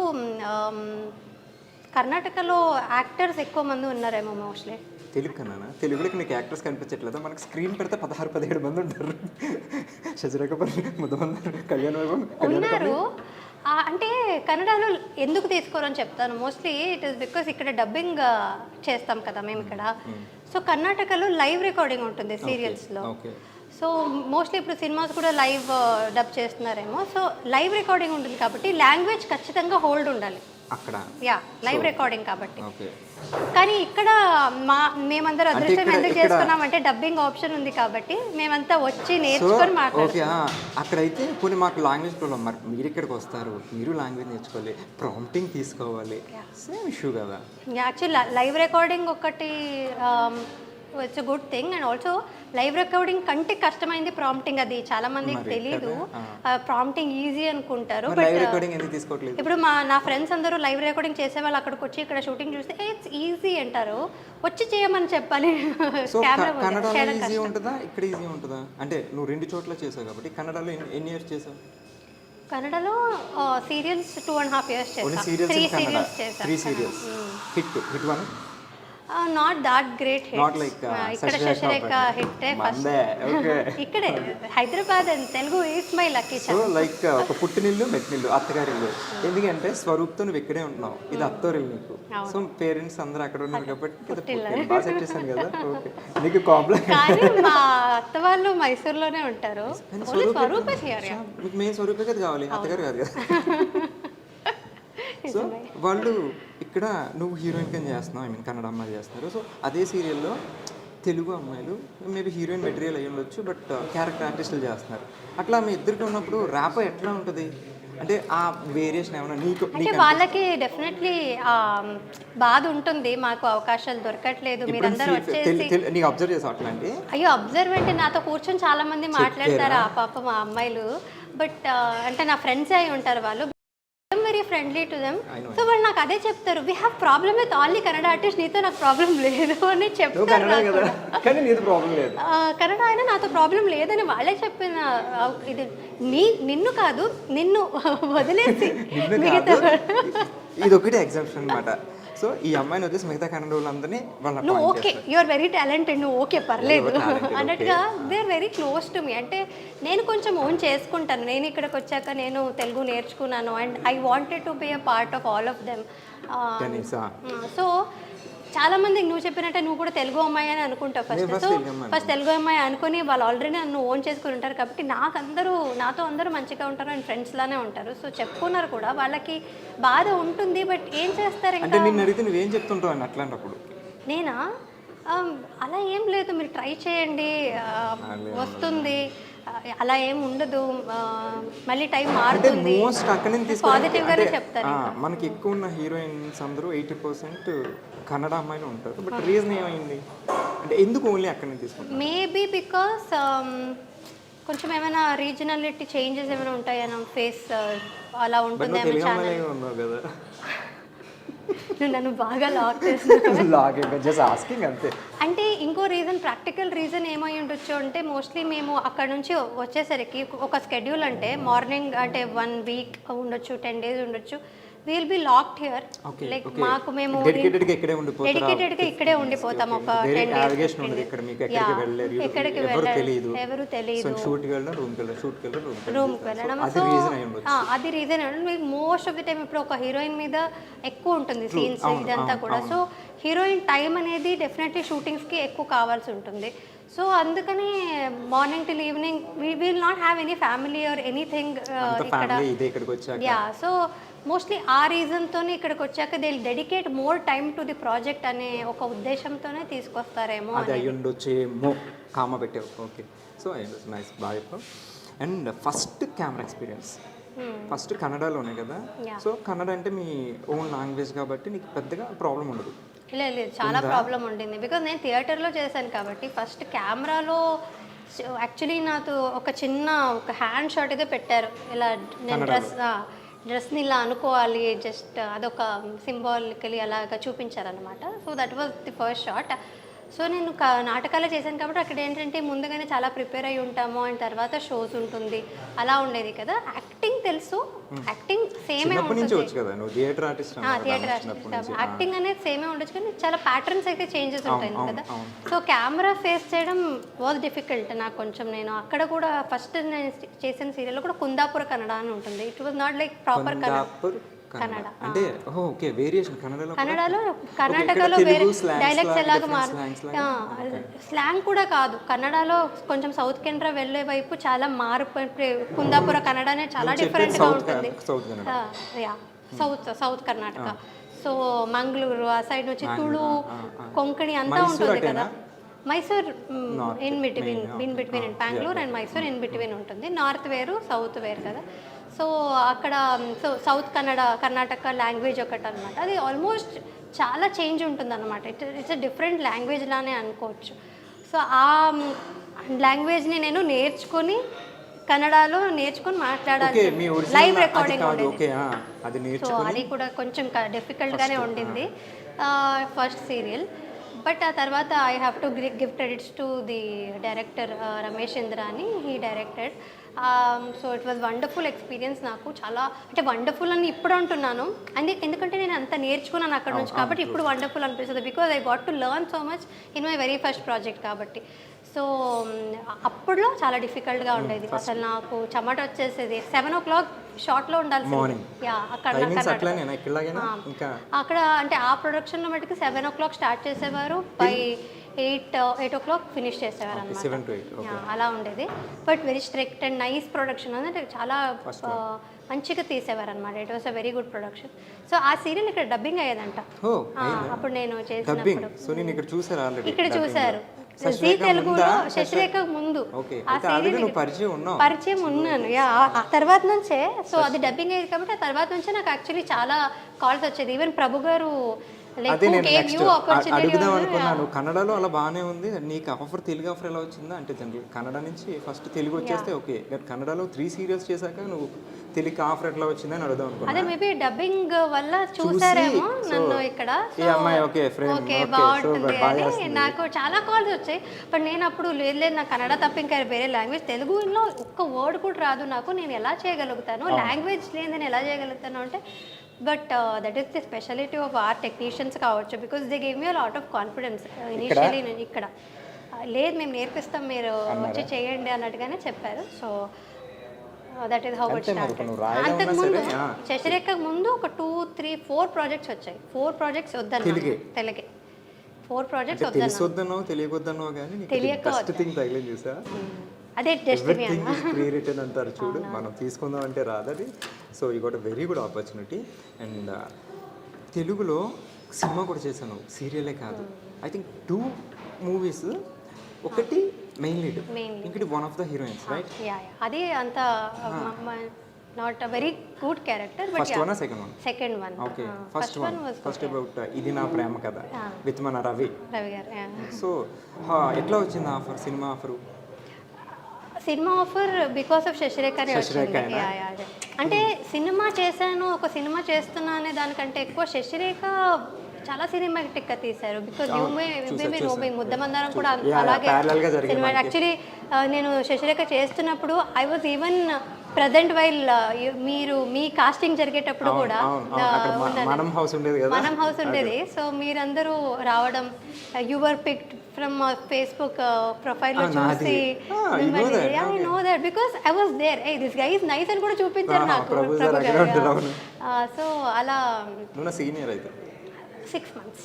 కర్ణాటకలో యాక్టర్స్ ఎక్కువ మంది ఉన్నారేమో మోస్ట్లీ. తెలుగు కన్నా తెలుగులోకి నీకు యాక్టర్స్ కనిపించట్లేదు. మనకి స్క్రీన్ పెడితే 16-17 మంది ఉంటారు. శశిరేఖపల్లి, ముద్దమందరు, కళ్యాణ్ వైభవ్ ఉన్నారు. అంటే కన్నడలో ఎందుకు తీసుకోరని చెప్తాను. మోస్ట్లీ ఇట్ ఈస్ బికాస్ ఇక్కడ డబ్బింగ్ చేస్తాం కదా మేము ఇక్కడ. సో కర్ణాటకలో లైవ్ రికార్డింగ్ ఉంటుంది సీరియల్స్లో. సో మోస్ట్లీ ఇప్పుడు సినిమాస్ కూడా లైవ్ డబ్ చేస్తున్నారేమో. సో లైవ్ రికార్డింగ్ ఉంటుంది కాబట్టి లాంగ్వేజ్ ఖచ్చితంగా హోల్డ్ ఉండాలి అక్కడ. యా, లైవ్ రికార్డింగ్ కాబట్టి. ఓకే. కానీ ఇక్కడ మేమందరూ అదృష్టం ఎందుకు చేసుకున్నామంటే డబ్బింగ్ ఆప్షన్ ఉంది కాబట్టి మేమంతా వచ్చి నేర్చుకొని ఓకే. అక్కడైతే కొన్ని మాకు లాంగ్వేజ్ ప్రాబ్లం. మరి మీరు ఇక్కడికి వస్తారు, మీరు లాంగ్వేజ్ నేర్చుకోవాలి, ప్రాంప్టింగ్ తీసుకోవాలి, సేమ్ ఇష్యూ కదా. యాక్చువల్లీ లైవ్ రికార్డింగ్ ఒకటి it's good thing. And also live recording కంటే కష్టమైంది ప్రాంప్టింగ్. అది చాలా మందికి తెలీదు. ప్రాంప్టింగ్ ఈజీ అనుకుంటారు, బట్ ఇప్పుడు నా ఫ్రెండ్స్ అందరూ లైవ్ రికార్డింగ్ చేసే వాళ్ళు అక్కడికి వచ్చి ఇక్కడ షూటింగ్ చూస్తే ఇట్స్ ఈజీ అంటారు. వచ్చి చేయమని చెప్పాలి. కన్నడలో ఈజీ ఉంటుందా, ఇక్కడ ఈజీ ఉంటుందా? అంటే నువ్వు 2 చోట్ల చేసావు కాబట్టి కన్నడలో ఎన్ని ఇయర్స్ చేసావు? కన్నడలో సీరియల్స్ 2.5 years చేసాను. 3 సీరియల్స్ చేసాను. 3 serials hit one. Not that great hit. Not like ఇక్కడ శశిరేఖ హిట్ ఫస్ట్. ఇక్కడే Hyderabad and Telugu is my lucky chance. So like ఒక పుట్టినిల్లు మెట్టినిల్లు అత్తగారిల్లు. ఎందుకంటే స్వరూప్తో నువ్వు ఇక్కడే ఉంటున్నావు, ఇది అత్తోరిల్లు నీకు. సో పేరెంట్స్ అందరూ అక్కడ ఉన్నారు కాబట్టి బాగా సెట్ చేశాను కదా. ఓకే. నీకు కాంప్లెక్స్. కానీ మా అత్త వాళ్ళు మైసూర్లోనే ఉంటారు. స్వరూపే హియర్. మీకు మెయిన్ స్వరూపే కదా కావాలి, అత్తగారు కాదు కదా. సో వాళ్ళు ఇక్కడ నువ్వు హీరోయిన్ కింద చేస్తున్నావు, ఐ మీన్ కన్నడ అమ్మాయిలు చేస్తున్నారు. సో అదే సీరియల్లో తెలుగు అమ్మాయిలు మేబీ హీరోయిన్ మెటీరియల్ అయ్యి ఉండొచ్చు, బట్ క్యారెక్టర్ ఆర్టిస్టులు చేస్తున్నారు. అట్లా మీ ఇద్దరికి ఉన్నప్పుడు ర్యాప్ ఎట్లా ఉంటుంది? అంటే ఆ వేరియేషన్ ఏమైనా నీకు? అంటే వాళ్ళకి డెఫినెట్లీ బాధ ఉంటుంది, మాకు అవకాశాలు దొరకట్లేదు, మీరందరూ వచ్చేసి. నీకు అబ్జర్వ్ చేసావు అట్లా? అంటే అయ్యో అబ్జర్వ్ అంటే నాతో కూర్చొని చాలా మంది మాట్లాడతారు ఆ పాప మా అమ్మాయిలు. బట్ అంటే నా ఫ్రెండ్స్ అయి ఉంటారు వాళ్ళు, very friendly to them. So వాళ్ళు నాకు అదే చెప్తారు, we have problem with all the Kannada artist, నీతో నాకు ప్రాబ్లం లేదు అని చెప్తారు. కన్నడ అయినా నాతో ప్రాబ్లం లేదని వాళ్ళే చెప్పిన. ఇది నిన్ను కాదు, నిన్ను వదిలేసి ఇది ఒకటి ఎగ్జాంపుల్ అనమాట. సో ఈ అమ్మాయిని వచ్చేసి మిగతా కన్నడ వాళ్ళందరినీ నువ్వు okay, you are very talented, నువ్వు ఓకే పర్లేదు అన్నట్టుగా they are very close to me. అంటే నేను కొంచెం ఓన్ చేసుకుంటాను, నేను ఇక్కడికి వచ్చాక నేను తెలుగు నేర్చుకున్నాను and I wanted to be a part of all of them. So చాలా మంది నువ్వు చెప్పినట్టే నువ్వు కూడా తెలుగు అమ్మాయి అని అనుకుంటావు ఫస్ట్. సో ఫస్ట్ తెలుగు అమ్మాయి అనుకుని వాళ్ళు ఆల్రెడీ నన్ను ఓన్ చేసుకుని ఉంటారు కాబట్టి నాతో అందరూ మంచిగా ఉంటారు అండ్ ఫ్రెండ్స్ లానే ఉంటారు. సో చెప్పుకున్నారు కూడా, వాళ్ళకి బాధ ఉంటుంది, బట్ ఏం చేస్తారు ఇంకా. నువ్వేం చెప్తుంటావు అని అట్లాంటప్పుడు? నేనా అలా ఏం లేదు, మీరు ట్రై చేయండి, వస్తుంది, అలా ఏం ఉండదు, మళ్ళీ టైం మారుతుంది, పాజిటివ్గానే చెప్తాను. మనకి ఎక్కువ ఉన్న హీరోయిన్స్ అందరూ 80% కన్నడ అమ్మాయిలు ఉంటారు, బట్ రీజన్ ఏమైంది అంటే ఎందుకు ఓన్లీ అక్కడ నుంచి తీసుకుంటారు? మేబీ బికాస్ కొంచెం ఏమైనా రీజనాలిటీ చేంజెస్ ఏమైనా ఉంటాయన్నా, ఫేస్ అలా ఉంటుంది. నువ్వు నన్ను బాగా లాక్ చేస్తున్నావు. అంటే ఇంకో రీజన్, ప్రాక్టికల్ రీజన్ ఏమై ఉండొచ్చు అంటే మోస్ట్లీ మేము అక్కడ నుంచి వచ్చేసరికి ఒక స్కెడ్యూల్ అంటే మార్నింగ్ అంటే 1 week ఉండొచ్చు, 10 days ఉండొచ్చు, will be locked here. Like మాకు మేము డెడికేటెడ్గా ఇక్కడే ఉండిపోతాం ఒక 10 days. ఎక్కడికి వెళ్ళలేదు, ఎవరు తెలియదు, రూమ్కి వెళ్ళడం. సో అది reason. Most of the time ఇప్పుడు ఒక హీరోయిన్ మీద ఎక్కువ ఉంటుంది సీన్స్ ఇదంతా కూడా. సో హీరోయిన్ టైం అనేది డెఫినెట్లీ షూటింగ్స్కి ఎక్కువ కావాల్సి ఉంటుంది. సో అందుకని morning till evening we will not have any family or anything ఇక్కడ. యా, సో మోస్ట్లీ ఆ రీజన్తోనే ఇక్కడికి వచ్చాక they will dedicate more time to the project అనే ఒక ఉద్దేశంతోనే తీసుకొస్తారేమో. అది అయ్యి ఉండొచ్చేమో, కామ పెట్టావు. ఓకే, సో నైస్, బాగా చెప్పావు. And first camera experience first కన్నడలోనే కదా, Yeah. సో కన్నడ అంటే మీ ఓన్ లాంగ్వేజ్ కాబట్టి నీకు పెద్దగా ప్రాబ్లం ఉండదు. లేదు లేదు, చాలా ప్రాబ్లం ఉండింది. బికాజ్ నేను థియేటర్లో చేశాను కాబట్టి ఫస్ట్ కెమెరాలో యాక్చువల్లీ నాకు ఒక హ్యాండ్ షాట్ అయితే పెట్టారు. ఇలా నేను డ్రెస్ని ఇలా అనుకోవాలి, జస్ట్ అదొక సింబాలికలీ అలాగా చూపించారనమాట. So that was the first shot. So నేను నాటకాలే చేశాను కాబట్టి అక్కడ ఏంటంటే ముందుగానే చాలా ప్రిపేర్ అయి ఉంటాము, అండ్ తర్వాత షోస్ ఉంటుంది, అలా ఉండేది కదా. యాక్టింగ్ తెలుసు, యాక్టింగ్ సేమే చిన్నప్పటి నుంచి ఉంటుంది. వచ్చు కదా నువ్వు, theatre artist theatre artist acting అనేది సేమే ఉండొచ్చు, కానీ చాలా ప్యాటర్న్స్ అయితే చేంజెస్ ఉంటాయి కదా. అవును. సో కెమెరా ఫేస్ చేయడం వాజ్ డిఫికల్ట్ నాకు కొంచెం. నేను అక్కడ కూడా ఫస్ట్ నేను చేసిన సీరియల్లో కూడా కుందాపుర కన్నడ అని ఉంటుంది. It was not like proper Kannada. అంటే ఓకే, వేరియేషన్ కన్నడలో కర్ణాటకలో వేరే డైలెక్ట్స్ ఎలాగ స్లాంగ్ కూడా కాదు. కన్నడలో కొంచెం సౌత్ కెనరా వెళ్ళే వైపు చాలా మారిపోయి కుందాపుర కన్నడ అనేది చాలా డిఫరెంట్గా ఉంటుంది. సౌత్ కర్ణాటక. సో మంగళూరు ఆ సైడ్ నుంచి తుళు, కొంకణి అంతా ఉంటుంది కదా. Mysore in between Bengaluru and Mysore in between ఉంటుంది. నార్త్ వేరు, సౌత్ వేరు కదా. సో అక్కడ సౌత్ కర్ణాటక లాంగ్వేజ్ ఒకటి అనమాట. అది ఆల్మోస్ట్ చాలా చేంజ్ ఉంటుంది అనమాట. ఇట్స్ అ డిఫరెంట్ లాంగ్వేజ్ లానే అనుకోవచ్చు. సో ఆ లాంగ్వేజ్ని నేను కన్నడలో నేర్చుకొని మాట్లాడాలి. లైవ్ రికార్డింగ్ ఉండేది. సో అది కూడా కొంచెం డిఫికల్ట్గానే ఉండింది ఫస్ట్ సీరియల్. బట్ ఆ తర్వాత I have to give credits to the director Ramesh Indrani. He directed. So it was wonderful experience. నాకు చాలా అంటే వండర్ఫుల్ అని ఇప్పుడు అంటున్నాను, ఎందుకంటే నేను అంత నేర్చుకున్నాను అక్కడ నుంచి కాబట్టి ఇప్పుడు వండర్ఫుల్ అనిపిస్తుంది. Because I got to learn so much in my very first project కాబట్టి. సో అప్పుడులో చాలా డిఫికల్ట్గా ఉండేది. అసలు నాకు చెమట వచ్చేసేది. 7 o'clock షార్ట్లో ఉండాల్సింది. అక్కడ అంటే ఆ ప్రొడక్షన్లో మటుకు 7 o'clock స్టార్ట్ చేసేవారు, బై 8 o'clock ఫినిష్ చేసేవారు అనమాట. అలా ఉండేది. But very strict and nice production, అంటే చాలా మంచిగా తీసేవారు అనమాట. It was a very good production. So ఆ సీరియల్ ఇక్కడ డబ్బింగ్ అయ్యేదంట అప్పుడు నేను చేసినప్పుడు. ఇక్కడ చూసారు జీ తెలుగులో శశిరేఖ ముందు పరిచయం ఉన్నాను. ఆ తర్వాత నుంచే సో అది డబ్బింగ్ అయ్యేది కాబట్టి ఆ తర్వాత నుంచే నాకు యాక్చువల్లీ చాలా కాల్స్ వచ్చేది. ఈవెన్ ప్రభు గారు అడుగుదాం అనుకున్నాను. కన్నడలో అలా బాగానే ఉంది, నీకు ఆఫర్ తెలుగు ఆఫర్ ఎలా వచ్చిందా అంటే జనరల్ కన్నడ నుంచి ఫస్ట్ తెలుగు వచ్చేస్తే ఓకే, కన్నడలో 3 సీరియల్స్ చేశాక నువ్వు తెలుగు ఆఫర్ ఎట్లా వచ్చిందని అడుగుదాం అనుకున్నాను. అదే మేబీ డబ్బింగ్ వల్ల చూసారేమో నన్ను ఇక్కడ. ఈ అమ్మాయి ఓకే బాగుంటుంది అని నాకు చాలా కాల్స్ వచ్చాయి. బట్ నేను అప్పుడు లేదు నాకు కన్నడ తప్ప ఇంకా వేరే లాంగ్వేజ్, తెలుగులో ఒక్క వర్డ్ కూడా రాదు నాకు, నేను ఎలా చేయగలుగుతాను, లాంగ్వేజ్ లేదు నేను ఎలా చేయగలుగుతాను అంటే. But that is the speciality of our technicians కావచ్చు. Because they gave me a lot of confidence initially. నేను ఇక్కడ లేదు మేము నేర్పిస్తాం మీరు వచ్చి చేయండి అన్నట్టుగానే చెప్పారు. So that is how it started. అంతకుముందు శశిరేఖ ముందు ఒక 2, 3, 4 ప్రాజెక్ట్స్ వచ్చాయి. 4 ప్రాజెక్ట్స్ వద్దన్నా తెలుగే 4 ప్రాజెక్ట్స్ వద్దన్నా తెలియకొద్దన్నా కానీ తెలియక అదే డెస్టినీ క్రియేటెడ్ అంటారు చూడు, మనం తీసుకుందాం అంటే రాదు అది. So you got a very good opportunity. And తెలుగులో సినిమా కూడా చేశాను, సీరియలే కాదు. ఐ థింక్ 2 movies, ఒకటి మెయిన్ లీడ్, ఇంకటి one of the heroines, right? అది అంత not a very good character. But first one second one? Second one. Okay, first about ఇది నా ప్రేమ కథ విత్ మన రవి గారు. సో ఎట్లా వచ్చింది offer, cinema offer? Cinema offer because of శశిరేఖనే వచ్చింది. అంటే సినిమా చేశాను, ఒక సినిమా చేస్తున్నా అనే దానికంటే ఎక్కువ శశిరేఖ చాలా సినిమాటిక్గా తీశారు. బికాజ్ ముద్దమందారం కూడా అలాగే సినిమా. యాక్చువల్లీ నేను శశిరేఖ చేస్తున్నప్పుడు I was even present while me casting జరిగేటప్పుడు కూడా మనం హౌస్ ఉండేది. సో మీరందరూ రావడం, యువర్ పిక్డ్ ఫ్రమ్ ఫేస్బుక్ ప్రొఫైల్లో చూసి I know that because I was there. This guy is nice అని కూడా చూపించారు నాకు. సో అలా సీనియర్ అయితే 6 months.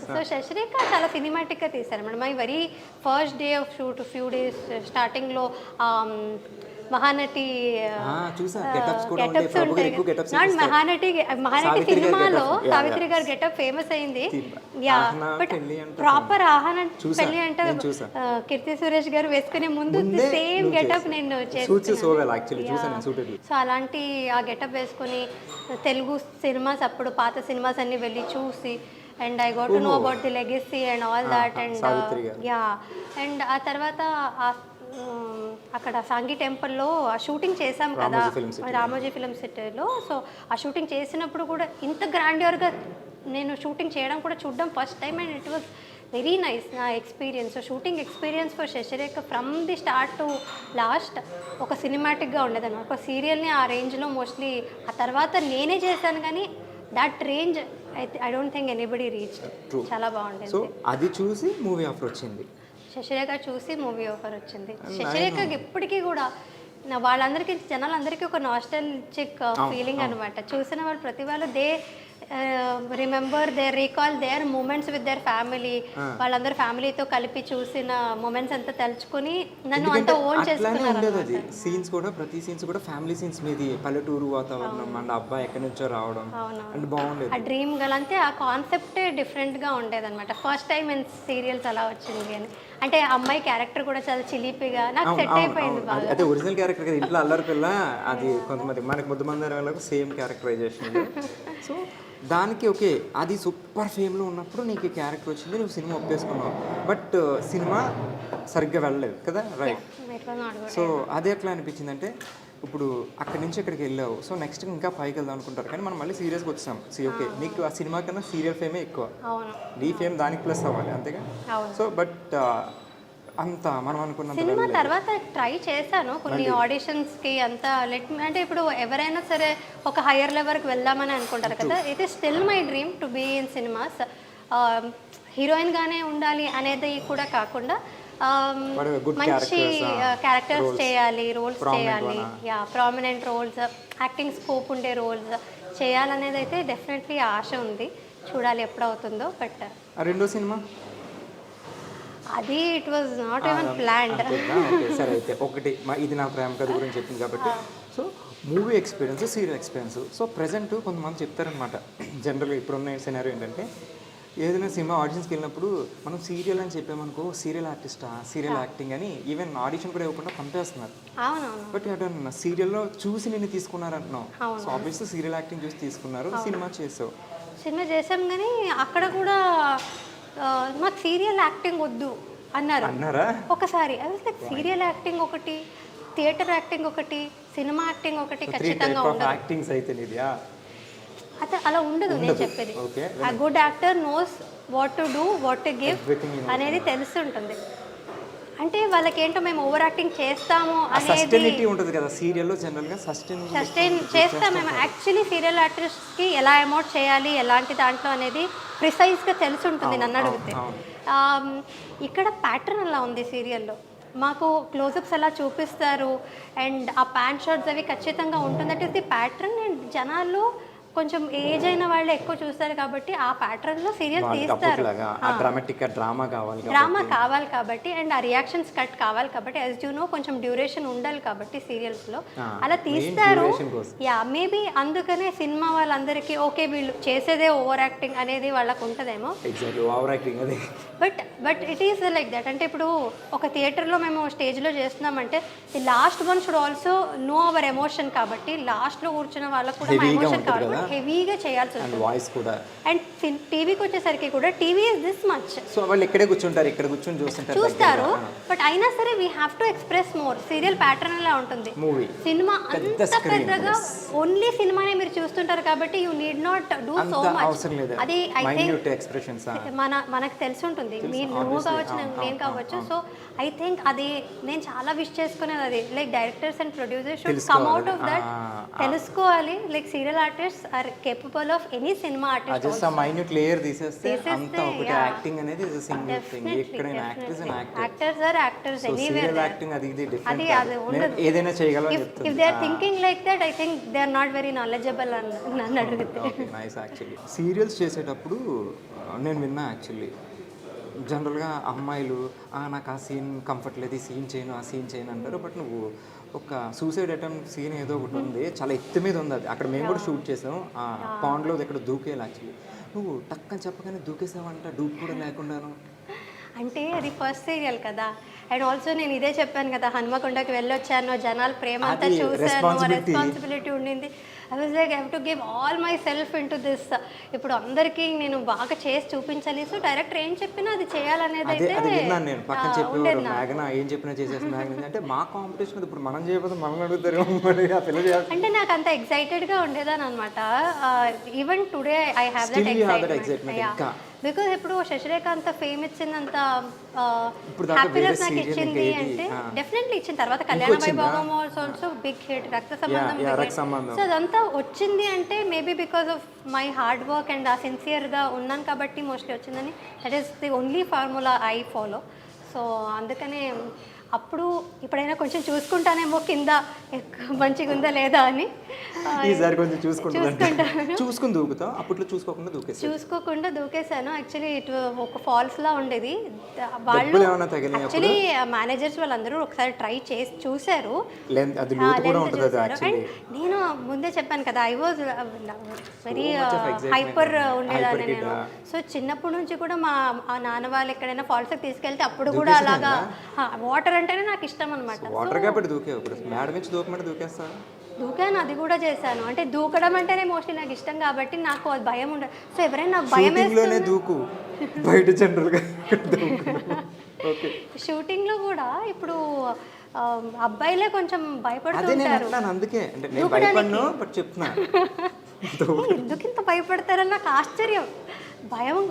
సో శశిరేఖ చాలా సినిమాటిక్గా తీశారు madam. My very first day of shoot, few days స్టార్టింగ్లో మహానటి చూసా గెటప్స్ కూడా ఉండే, ప్రభు గారు ఎక్కువ గెటప్స్ నాట్ మహానటి సావిత్రి గారి సినిమాలో getup, yeah, సావిత్రి గారి గెటప్ ఫేమస్ అయింది. యా ఆహనా బట్ పెళ్లి అంటే ప్రాపర్ ఆహనా చూసా, పెళ్లి అంటే నేను చూసా. కీర్తి సురేష్ గారు వేసుకునే ముందు ముందే సేమ్ నువ్వు గెటప్ చేసావు. నేను Suits so well, చేస్తాను. actually. చూసా నేను suited. సో అలాంటి ఆ గెటప్ వేసుకొని తెలుగు సినిమాస్ అప్పుడు పాత సినిమాస్ అన్ని వెళ్ళి చూసి and I got to know about the legacy and all that and Savitri గారు. యా అండ్ ఆ తర్వాత అక్కడ సాంగి టెంపుల్లో ఆ షూటింగ్ చేసాం కదా Ramoji film city. Ramoji film సిటీలో. సో ఆ షూటింగ్ చేసినప్పుడు కూడా ఇంత గ్రాండ్యూర్గా నేను షూటింగ్ చేయడం కూడా చూడడం first time and it was very nice నా experience. So shooting experience for Shashirekha from the start to last ఒక సినిమాటిక్గా ఉండేదన్నమాట. ఒక సీరియల్ని ఆ రేంజ్లో మోస్ట్లీ ఆ తర్వాత నేనే చేశాను, కానీ that range I don't think anybody reached. చాలా బాగుండేది. సో అది చూసి మూవీ ఆఫర్ వచ్చింది. శశిరేఖ చూసి మూవీ ఆఫర్ వచ్చింది. శశిరేఖకి ఎప్పటికీ కూడా వాళ్ళందరికీ జనాలందరికీ ఒక నాస్టాల్జిక్ ఫీలింగ్ అనమాట. చూసిన వాళ్ళు ప్రతి వాళ్ళు they remember they recall their moments with their family. వాళ్ళందరూ ఫ్యామిలీతో కలిపి చూసిన మూమెంట్స్ అంతా తలుచుకుని నన్ను అంత ఓన్ చేసుకున్నారు. అది సీన్స్ కూడా ప్రతి సీన్స్ కూడా ఫ్యామిలీ సీన్స్ మీది, పల్లెటూరు వాతావరణం అండ్ అబ్బాయి ఎక్కడి నుంచో రావడం అండ్ బాగుండేది. ఆ డ్రీమ్ గల్ అంతే ఆ కాన్సెప్టే డిఫరెంట్గా ఉండేదన్నమాట. ఫస్ట్ టైం ఇన్ సీరియల్స్ అలా వచ్చింది అని అంటే అమ్మాయి క్యారెక్టర్ కూడా చాలా చిలిపిగా నాకు సెట్ అయిపోయింది బాగా. అదే ఒరిజినల్ క్యారెక్టర్ కదా, ఇంట్లో అల్లరి పిల్ల అది కొంతమంది మనకి ముద్దమందరి వాళ్ళకు సేమ్ క్యారెక్టరైజేషన్. సో దానికి ఓకే అది సూపర్ ఫేమ్లో ఉన్నప్పుడు నీకు ఈ క్యారెక్టర్ వచ్చింది, నువ్వు సినిమా ఒప్పేసుకున్నావు. బట్ సినిమా సరిగ్గా వెళ్ళలేదు కదా, రైట్? సో అది ఎట్లా అనిపించింది అంటే ఇప్పుడు అక్కడి నుంచి ఇక్కడికి వెళ్ళావు, సో నెక్స్ట్ ఇంకా పైకి వెళ్దాం అనుకుంటారు, కానీ మనం మళ్ళీ సీరియస్గా వచ్చాం. ఓకే నీకు ఆ సినిమా కన్నా సీరియల్ ఫేమే ఎక్కువ, నీ ఫేమ్ దానికి ప్లస్ అవ్వాలి అంతేగా. సో బట్ అంత మనం అనుకున్న సినిమా తర్వాత ట్రై చేశాను కొన్ని ఆడిషన్స్కి అంతా అంటే ఇప్పుడు ఎవరైనా సరే ఒక హయ్యర్ లెవెల్కి వెళ్దామని అనుకుంటారు కదా. It is still my dream to be in cinemas. హీరోయిన్గానే ఉండాలి అనేది కూడా కాకుండా మంచి క్యారెక్టర్స్ చేయాలి, రోల్స్ చేయాలి, yeah prominent roles, acting scope ఉండే రోల్స్ చేయాలనేది అయితే డెఫినెట్లీ ఆశ ఉంది. చూడాలి ఎప్పుడవుతుందో. బట్ రెండో సినిమా అది it was not even planned. సరే అయితే ఒకటి ఇది నా ప్రేమ కథ గురించి చెప్పింది కాబట్టి, so movie experience, serial experience. So present కొంతమంది చెప్తారనమాట, జనరల్గా ఇప్పుడున్న సినారియో ఏంటంటే ఏదైనా సినిమా ఆడిషన్స్కి వెళ్ళినప్పుడు మనం సీరియల్ అని చెప్పామనుకో, సీరియల్ ఆర్టిస్టా, సీరియల్ యాక్టింగ్ అని ఈవెన్ ఆడిషన్ కూడా ఇవ్వకుండా పంపేస్తున్నారు. బట్ అటన్నా సీరియల్లో చూసి నిన్ను తీసుకున్నారు అంటున్నావు. సో ఆబ్వియస్లీ సీరియల్ యాక్టింగ్ చూసి తీసుకున్నారు, సినిమా చేసావు. సినిమా చేసాం కానీ అక్కడ కూడా మాకు సీరియల్ యాక్టింగ్ వద్దు అన్నారా ఒకసారి. అది సీరియల్ యాక్టింగ్ ఒకటి, థియేటర్ యాక్టింగ్ ఒకటి, సినిమా యాక్టింగ్ ఒకటి ఖచ్చితంగా ఉండదు. అదే అలా ఉండదు. నేను చెప్పేది ఆ good actor knows what to do, what to give అనేది తెలుస్తుంటుంది. అంటే వాళ్ళకి ఏంటో మేము ఓవర్ యాక్టింగ్ చేస్తాము అనేది ఉంటుంది కదా సీరియల్లో, జనరల్గా సస్టైన్ చేస్తాం మేము. యాక్చువల్లీ సీరియల్ ఆర్టిస్ట్కి ఎలా అమౌంట్ చేయాలి, ఎలాంటి దాంట్లో అనేది ప్రిసైజ్గా తెలిసి ఉంటుంది నన్ను అడిగితే. ఇక్కడ ప్యాటర్న్ అలా ఉంది సీరియల్లో. మాకు క్లోజప్స్ ఎలా చూపిస్తారు అండ్ ఆ ప్యాంట్ షర్ట్స్ అవి ఖచ్చితంగా ఉంటుంది. That is the pattern. And జనాల్లో కొంచెం ఏజ్ అయిన వాళ్ళు ఎక్కువ చూస్తారు కాబట్టి ఆ ప్యాటర్న్లో సీరియల్ తీస్తారు. డ్రామా కావాలి కాబట్టి అండ్ ఆ రియాక్షన్స్ కట్ కావాలి కాబట్టి, యాజ్ యూ నో కొంచెం డ్యూరేషన్ ఉండాలి కాబట్టి సీరియల్స్లో అలా తీస్తారు. యా మేబీ అందుకనే సినిమా వాళ్ళందరికీ ఓకే వీళ్ళు చేసేదే ఓవర్ యాక్టింగ్ అనేది వాళ్ళకు ఉంటుందేమో. But it is like that. అంటే ఇప్పుడు ఒక థియేటర్లో మేము స్టేజ్లో చేస్తున్నామంటే the last one should also know our emotion కాబట్టి లాస్ట్లో కూర్చున్న వాళ్ళకు కూడా మా ఎమోషన్ కావాలి, హెవీగా చేయాల్సి వస్తుంది. వాయిస్ కూడా. అండ్ టీవీకి వచ్చేసరికి కూడా TV is this much. So వాళ్ళు ఇక్కడే కూర్చుంటారు, ఇక్కడ కూర్చొని చూస్తారు. బట్ అయినా సరే we have to express more. Serial pattern అలా ఉంటుంది. సినిమా అంత పెద్దగా ఓన్లీ సినిమానే మీరు చూస్తుంటారు కాబట్టి you need not do so much. అది ఐ థింక్ మనకు తెలిసి ఉంటుంది, నువ్వు కావచ్చు నేను కావచ్చు. సో ఐ థింక్ అది నేను చాలా విష్ చేసుకునేది అది. Like directors and producers should come out of that. తెలుసుకోవాలి like serial artist are capable of any cinema artist. Just ఆ మైన్యూట్ లేయర్ తీసేస్తే అంత ఒకటి యాక్టింగ్ అనేది ఇస్ ఎ సింగిల్ థింగ్. ఎక్కడైనా actors and actors are actors anywhere. Serial acting అది different. అది ఉండదు, ఏదైనా చేయగలరు చెప్తారు. If they are thinking like that I think they are not very knowledgeable అని నన్ను అడిగితే. Okay nice. యాక్చువల్లీ సీరియల్స్ చేసేటప్పుడు నేను విన్నా యాక్చువల్లీ జనరల్గా అమ్మాయిలు నాకు ఆ సీన్ కంఫర్ట్ లేదు, ఈ సీన్ చేయను, ఆ సీన్ చేయను అంటారు. బట్ నువ్వు ఒక సూసైడ్ అటెంప్ట్ సీన్ ఏదో ఒకటి ఉంది, చాలా ఎత్తు మీద ఉంది అది. అక్కడ మేము కూడా షూట్ చేసాం ఆ పాండ్లో ఇక్కడ దూకేలా. యాక్చువల్లీ నువ్వు టక్కని చెప్పగానే దూకేసావంట, డూప్ కూడా లేకుండాను. అంటే అది ఫస్ట్ సీరియల్ కదా, అండ్ ఆల్సో నేను ఇదే చెప్పాను కదా, హనుమకొండకి వెళ్ళొచ్చాను, జనాల ప్రేమ అంతా అది చూసాను, responsibility. రెస్పాన్సిబిలిటీ ఉండింది. I was like I have to give all my self in to this. ఇప్పుడు అందరికీ నేను బాగా చేసి చూపించాలి, సో డైరెక్టర్ ఏం చెప్పినా అది చేయాలనేది అదే అయితే అది విన్నాను నేను. పక్కన చెప్పేవారు ఉండేది నాకు. మేఘన ఏం చెప్పినా చేసేసి మేఘన అంటే మా కాంపిటీషన్ ఇప్పుడు మనం చేయకపోతే మనం అడుగుతారు మరి ఆ పిల్ల చేయాలి. అంటే నాకు అంత ఎక్సైటెడ్గా ఉండేదాని అనమాట. Even today I have Still that you have that excitement. excitement ఇంకా. బికాజ్ ఇప్పుడు శశిరేఖ అంత ఫేమ్ ఇచ్చిందంత ఇప్పుడు దాకా హ్యాపీనెస్ వేరే నాకు serial ఇచ్చింది ఇంకా అంటే ఏది? డెఫినెట్లీ ఇచ్చిన తర్వాత కళ్యాణ ఇంకొచ్చిందా? Vaibhogam walls also big hit, రక్త సంబంధం yeah, big రక్త hit. సంబంధం. సో అదంతా వచ్చింది అంటే maybe because of my hard work and ఆ సిన్సియర్గా ఉన్నాను కాబట్టి మోస్ట్లీ వచ్చిందని. That is the only formula I follow. So అందుకనే అప్పుడు ఇప్పుడైనా కొంచెం చూసుకుంటానేమో కింద మంచిగా ఉందా లేదా అని. ఈసారి కొంచెం చూసుకుంటాను. చూసుకుంటాను. చూసుకుని దూకుతావు, అప్పట్లో చూసుకోకుండా దూకేసి. చూసుకోకుండా దూకేశాను. యాక్చువల్లీ ఇటు ఒక ఫాల్స్ లా ఉండేది. దెబ్బలు ఏమైనా తగిలినాయా అప్పుడు? యాక్చువల్లీ మేనేజర్స్ వాళ్ళందరూ ఒకసారి ట్రై చేసి చూశారు. అది లోతు కూడా ఉంటుంది అది అండ్ యాక్చువల్లీ. నేను ముందే చెప్పాను కదా, I was very much of excitement. Hyper ఉండేదాన్ని Hyper kid, నేను. సో చిన్నప్పటి నుంచి కూడా మా నాన్న వాళ్ళు ఎక్కడైనా ఫాల్స్కి తీసుకెళ్తే అప్పుడు కూడా దూకేసేదానివా? అలాగా వాటర్ అంటేనే నాకు ఇష్టం అనమాట. వాటర్ కాబట్టి దూకేవు. ఇప్పుడు మేడ నుంచి దూకమంటే దూకేస్తా. దూకాను, అది కూడా చేశాను. అంటే దూకడం అంటేనే మోస్ట్లీ నాకు ఇష్టం కాబట్టి నాకు అది భయం ఉండదు. సో ఎవరైనా నాకు భయం షూటింగ్లోనే దూకు, బయట జనరల్గా ఓకే. షూటింగ్లో కూడా ఇప్పుడు అబ్బాయిలే కొంచెం భయపడుతూ అదే నేను ఉంటారు. అంటున్నాను, అందుకే అంటే నేను భయపడను బట్ చెప్తున్నా. ఎందుకు ఇంత భయపడతారని నాకు ఆశ్చర్యం.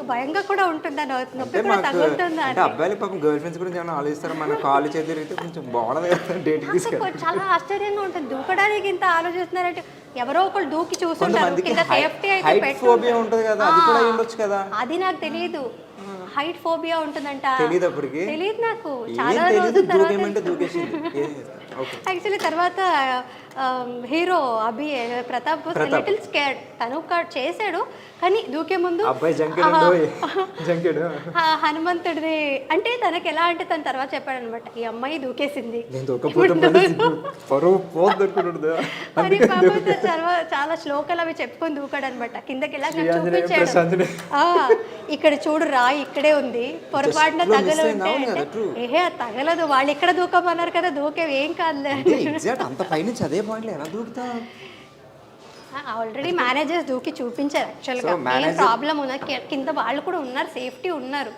భయంగా కూడా ఉంటుందా, నొప్పి అంటే కూడా మాకు తగులుతుందా అంటే అబ్బాయిలకి పాపం గర్ల్ ఫ్రెండ్స్ గురించి ఏమైనా ఆలోచిస్తారు, మన కాలేజ్ అయితే కొంచెం బాగుండదు కదా డేట్కి తీసుకెళ్ళి. చాలా ఆశ్చర్యంగా ఉంటుంది. దూకడానికి ఇంత ఆలోచిస్తున్నారంటే ఎవరో ఒకళ్ళు దూకి చూస్తుంటారు, కొంతమందికి కింద సేఫ్టీ అయితే హైట్ పెట్టి ఫోబియా ఉంటుంది కదా, అది కూడా ఉండొచ్చు కదా. అది నాకు తెలియదు. హైట్ ఫోబియా ఉంటుందంట. తెలియదు అప్పటికి. తెలియదు నాకు. ఏం చాలా తెలియదు, రోజుల తర్వాత దూకేమంటే దూకేసింది. ఏం చేస్తాం? ఓకే. యాక్చువల్లీ తర్వాత హీరో ప్రతాప్ లిటిల్ స్కేర్డ్. తను చేశాడు కానీ దూకే ముందు అబ్బాయి జంకెడు జంకెడు హనుమంతుడిది అంటే తనకి ఎలా అంటే తన తర్వాత చెప్పాడు అనమాట, ఈ అమ్మాయి దూకేసింది నేను దూకపోతే పరువు పోతుండదు. అని పాపం చాలా శ్లోకాలు అవి చెప్పుకొని దూకాడు అనమాట. కిందకి ఎలా చూపించాడు, ఇక్కడ చూడు రాయి ఇక్కడే ఉంది, పొరపాటున తగలు ఉంటే ఏహే తగలదు, వాళ్ళు ఇక్కడ దూకమన్నారు కదా, దూకేవి ఏం కాదులే. ఎగ్జాక్ట్ అంత పైనుంచి అదే పాయింట్లో ఎలా దూకుతా. ఆల్రెడీ మేనేజర్స్ దూకి చూపించారు యాక్చువల్గా. ఏం ప్రాబ్లం ఉన్నది, కింద వాళ్ళు కూడా ఉన్నారు, సేఫ్టీ ఉన్నారు.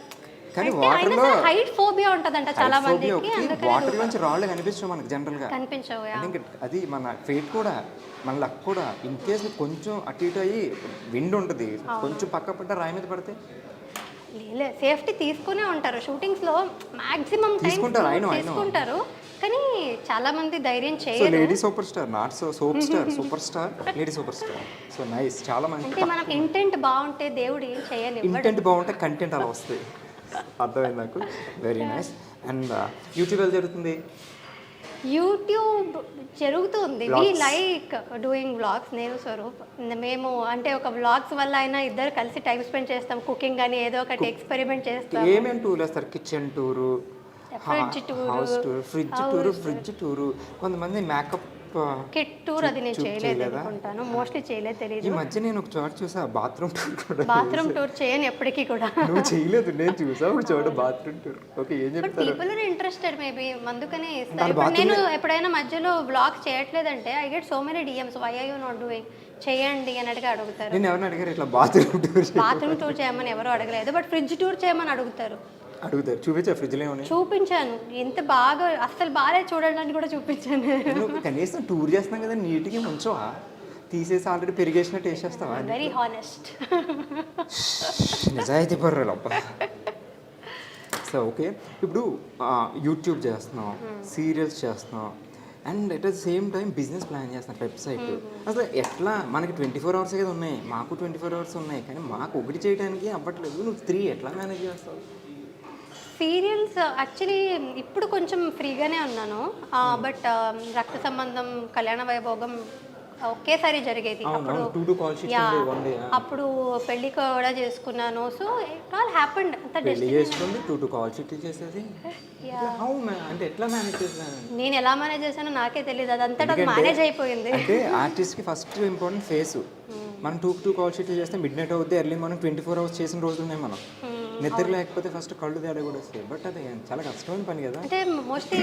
కానీ వాటర్లో హైట్ ఫోబియా ఉంటుందంట చాలా మందికి, అందుకని వాటర్ నుంచి రాళ్ళు కనిపిస్తాయి మనకు జనరల్ గా. కనిపించవు. అది మన ఫేట్ కూడా, మన లక్ కూడా. ఇన్ కేస్ కొంచెం అటు ఇటు అయ్యి విండ్ ఉంటుంది, కొంచెం పక్క పడ్డ రాయి మీద పడితే సేఫ్టీ తీసుకునే ఉంటారు షూటింగ్స్ లో మాక్సిమం తీసుకుంటారు, కానీ చాలా మంది ధైర్యం చేయరు. Lady super star, not soap star, super star, lady super star. So nice. చాలా మంది అంటే మనం ఇంటెంట్ బాగుంటే దేవుడు ఏం చేయలేదు. ఇంటెంట్ బాగుంటే కంటెంట్ అలా వస్తాయి. అర్థమైంది నాకు. Very nice. అండ్ యూట్యూబ్ ఎలా జరుగుతుంది? యూట్యూబ్ జరుగుతుంది. We like doing vlogs. నేను స్వరూప్ మేము అంటే ఒక వ్లాగ్స్ వల్ల అయినా ఇద్దరు కలిసి టైం స్పెండ్ చేస్తాం. కుకింగ్ అని ఏదో ఒకటి ఎక్స్పెరిమెంట్ చేస్తాం. ఏమేమి టూర్ వేస్తారు? Kitchen tour, fridge tour, house tour, fridge tour, కొంతమంది మేకప్ కిట్ టూర్. అది నేను చేయలేదు అనుకుంటాను, మోస్ట్లీ చేయలేదు, తెలియదు. ఈ మధ్య నేను ఒక చోట చూసా బాత్రూమ్ టూర్ కూడా. బాత్రూమ్ టూర్ చేయను ఎప్పటికీ కూడా. నువ్వు చేయలేదు, నేను చూసా ఒక చోట బాత్రూమ్ టూర్. ఓకే, ఏం చెప్తారు? పీపుల్ ఆర్ ఇంట్రెస్టెడ్ మేబీ, అందుకనే ఇస్తారు. ఇప్పుడు నేను ఎప్పుడైనా మధ్యలో వ్లాగ్స్ చేయట్లేదంటే I get so many DMs, why are you not doing, చేయండి అన్నట్టుగా అడుగుతారు. నేను ఎవరిని అడిగారు ఇట్లా బాత్రూమ్ టూర్ చేయమని ఎవరు అడగలేదు, బట్ ఫ్రిడ్జ్ టూర్ చేయమని అడుగుతారు. చూపించా ఫ్రిడ్జ్లో ఏమని? చూపించాను, ఎంత బాగా అస్సలు బాగాలేదు చూడడానికి కూడా చూపించాను. కనీసం టూర్ చేస్తున్నాం కదా, నీట్గా ఉంచవా? తీసేసి ఆల్రెడీ పెరిగేసినట్టు వేసేస్తావా? Very honest. నిజాయితీ పర్వాలేదు అబ్బా. సో ఓకే, ఇప్పుడు యూట్యూబ్ చేస్తున్నాం, సీరియల్స్ చేస్తున్నాం, and at the same time business plan చేస్తున్నాం, వెబ్సైట్. అసలు ఎట్లా? మనకి 24 hours కదా ఉన్నాయి, మాకు 24 hours ఉన్నాయి, కానీ మాకు ఒకటి చేయడానికి అవ్వట్లేదు. నువ్వు 3 ఎట్లా మేనేజ్ చేస్తావు? సీరియల్స్ యాక్చువల్లీ ఇప్పుడు కొంచెం ఫ్రీగానే ఉన్నాను, బట్ రక్త సంబంధం, కళ్యాణ వైభోగం ఒకేసారి జరిగేది. అవును, అప్పుడు అవును, 2 కాల్ షీట్స్ యా ఉండేవి వన్ డే. అప్పుడు పెళ్లి కూడా చేసుకున్నాను. So it all happened. అంత పెళ్లి చేసుకుంది 2 కాల్ షీట్లు చేసేది. హౌ అంటే ఎట్లా మేనేజ్ చేశాను? నేను ఎలా మేనేజ్ చేశానో నాకే తెలియదు. అదంతటా అది మేనేజ్ అయిపోయింది. అంటే ఆర్టిస్ట్కి ఫస్ట్ ఇంపార్టెంట్ ఫేస్. మనం 2 కాల్ షీట్లు చేస్తే మిడ్ నైట్ అవుద్ది, ఎర్లీ మార్నింగ్ 24 hours చేసిన రోజులు ఉన్నాయి. మనం నిద్ర లేకపోతే ఫస్ట్ కళ్ళు తేడా కూడా వస్తాయి. బట్ అది చాలా కష్టమైన పని కదా. అంటే మోస్ట్లీ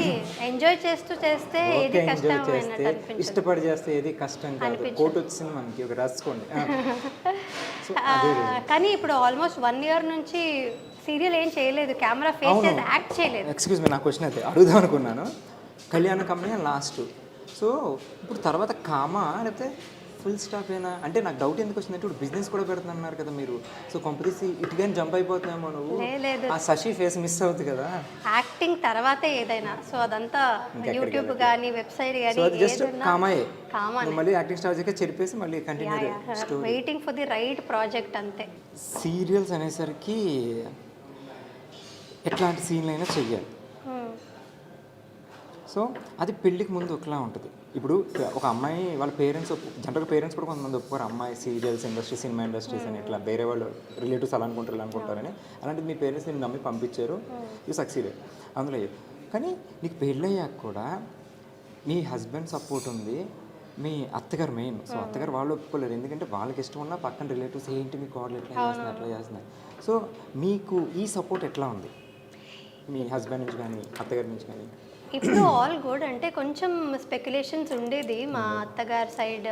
ఎంజాయ్ చేస్తూ చేస్తే ఏది ఎంజాయ్ కష్టం చేస్తే అన్నట్టు అనిపించదు. ఇష్టపడి చేస్తే ఏది కష్టం కాదు. కోట్ వచ్చింది మనకి, ఒక రాసుకోండి. సో కానీ ఇప్పుడు ఆల్మోస్ట్ 1 year నుంచి సీరియల్ ఏం చేయలేదు, కెమెరా ఫేస్ చేసి యాక్ట్ చేయలేదు. ఎక్స్క్యూజ్ మీ, నా క్వశ్చన్ అయితే అడుగుదాం అనుకున్నాను. కళ్యాణ కంపెనీ లాస్ట్, సో ఇప్పుడు తర్వాత కామా లేకపోతే ఫుల్ స్టాప్ అయినా? అంటే నాకు డౌట్ ఎందుకు వచ్చిందంటే ఇప్పుడు బిజినెస్ కూడా పెడుతున్నారు కదా మీరు, సో కంపెనీస్ ఇటుగానే జంప్ అయిపోతున్నామో నువ్వు. లేదు, ఆ శశి ఫేస్ మిస్ అవుతుంది కదా. యాక్టింగ్ తర్వాతే ఏదైనా. సో అదంతా యూట్యూబ్ కానీ వెబ్సైట్ సో అది జస్ట్ కామాయే. కామా మళ్ళీ యాక్టింగ్ స్టార్ట్ చేయక చెరిపేసి మళ్ళీ continue. Waiting for the right project అంతే. సీరియల్స్ అనేసరికి ఎట్లాంటి సీన్లు అయినా చెయ్యాలి. సో అది పెళ్ళికి ముందు ఒకలా ఉంటుంది. ఇప్పుడు ఒక అమ్మాయి వాళ్ళ పేరెంట్స్ జనరల్గా పేరెంట్స్ కూడా కొంతమంది ఒప్పుకోరు, అమ్మాయి సీరియల్స్ ఇండస్ట్రీ, సినిమా ఇండస్ట్రీస్ అని ఇట్లా వేరే వాళ్ళు రిలేటివ్స్ అలా అనుకుంటారని. అలాంటిది మీ పేరెంట్స్ నేను నమ్మి పంపించారు, యూ సక్సీడెడ్ అందులో. కానీ నీకు పెళ్ళయ్యాక కూడా మీ హస్బెండ్ సపోర్ట్ ఉంది, మీ అత్తగారు మెయిన్. సో అత్తగారు వాళ్ళు ఒప్పుకోలేరు, ఎందుకంటే వాళ్ళకి ఇష్టం ఉన్న పక్కన రిలేటివ్స్ ఏంటి మీ కోడలు ఎట్లా చేస్తున్నారు అట్లా చేస్తున్నారు. సో మీకు ఈ సపోర్ట్ ఎట్లా ఉంది మీ హస్బెండ్ నుంచి కానీ అత్తగారి నుంచి కానీ? ఇప్పుడు ఆల్ గుడ్. అంటే కొంచెం స్పెక్యులేషన్స్ ఉండేది మా అత్తగారి సైడ్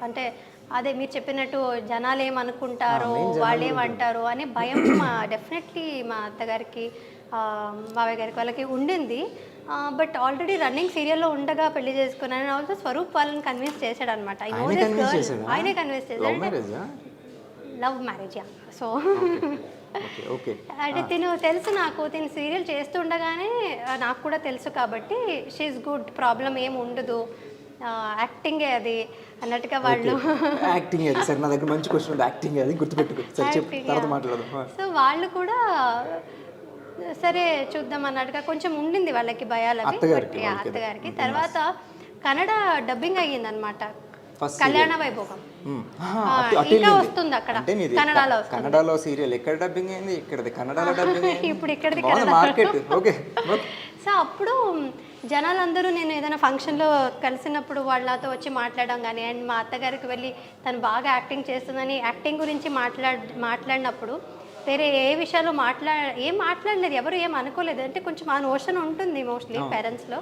అంటే అదే మీరు చెప్పినట్టు జనాలు ఏమనుకుంటారో, వాళ్ళు ఏమంటారో అనే భయం డెఫినెట్లీ మా అత్తగారికి, మావయ్య గారికి వాళ్ళకి ఉండింది. బట్ ఆల్రెడీ రన్నింగ్ సీరియల్లో ఉండగా పెళ్లి చేసుకున్నాను. ఆల్సో స్వరూప్ వాళ్ళని కన్విన్స్ చేశాడు అనమాట. ఆయనే కన్విన్స్ చేశాడు. Love marriage. సో అంటే తిను తెలుసు నాకు, తిను సీరియల్ చేస్తుండగానే నాకు కూడా తెలుసు కాబట్టి షీఈస్ గుడ్, ప్రాబ్లం ఏం ఉండదు, యాక్టింగే అది అన్నట్టుగా వాళ్ళు. యాక్టింగ్ అది సరే, నా దగ్గర మంచి క్వశ్చన్ ఉంది, యాక్టింగ్ అది గుర్తుపెట్టుకో, సరే చెప్పు తర్వాత మాట్లాడదాం. సో వాళ్ళు కూడా సరే చూద్దాం అన్నట్టుగా కొంచెం ఉండింది వాళ్ళకి భయాలు అవి అత్తగారికి. తర్వాత కన్నడ డబ్బింగ్ అయ్యింది అనమాట, కళ్యాణ వైభోగం. ఇంకా వస్తుంది అక్కడ కన్నడలో. కన్నడలో సీరియల్ ఎక్కడ డబ్బింగ్ అయింది? ఇక్కడది కన్నడలో డబ్బింగ్. ఇప్పుడు ఇక్కడది మార్కెట్. ఓకే. సో అప్పుడు జనాలందరూ నేను ఏదైనా ఫంక్షన్లో కలిసినప్పుడు వాళ్ళు నాతో వచ్చి మాట్లాడడం కానీ, అండ్ మా అత్తగారికి వెళ్ళి తను బాగా యాక్టింగ్ చేస్తుందని యాక్టింగ్ గురించి మాట్లాడినప్పుడు వేరే ఏ విషయాలు ఏం మాట్లాడలేదు, ఎవరు ఏం అనుకోలేదు. అంటే కొంచెం ఆ నోషన్ ఉంటుంది మోస్ట్లీ పేరెంట్స్లో,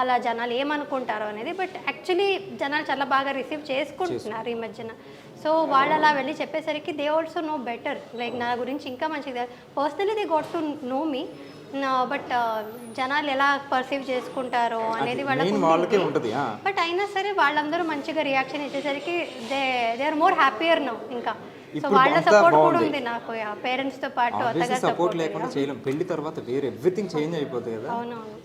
అలా జనాలు ఏమనుకుంటారో అనేది. బట్ యాక్చువల్లీ జనాలు చాలా బాగా రిసీవ్ చేసుకుంటున్నారు ఈ మధ్యన. సో వాళ్ళు అలా వెళ్ళి చెప్పేసరికి they also know better, like నా గురించి ఇంకా మంచిగా personally they got to know me. But జనాలు ఎలా పర్సీవ్ చేసుకుంటారో అనేది వాళ్ళకి ఉంటుంది. బట్ అయినా సరే వాళ్ళందరూ మంచిగా రియాక్షన్ ఇచ్చేసరికి they are more happier now. ఇంకా సో వాళ్ళ సపోర్ట్ కూడా ఉంది నాకు, పేరెంట్స్తో పాటు అత్తగారి సపోర్ట్ లేకుండా చేయలేం. పెళ్లి తర్వాత వేరే ఎవ్రీథింగ్ చేంజ్ అయిపోతుంది కదా.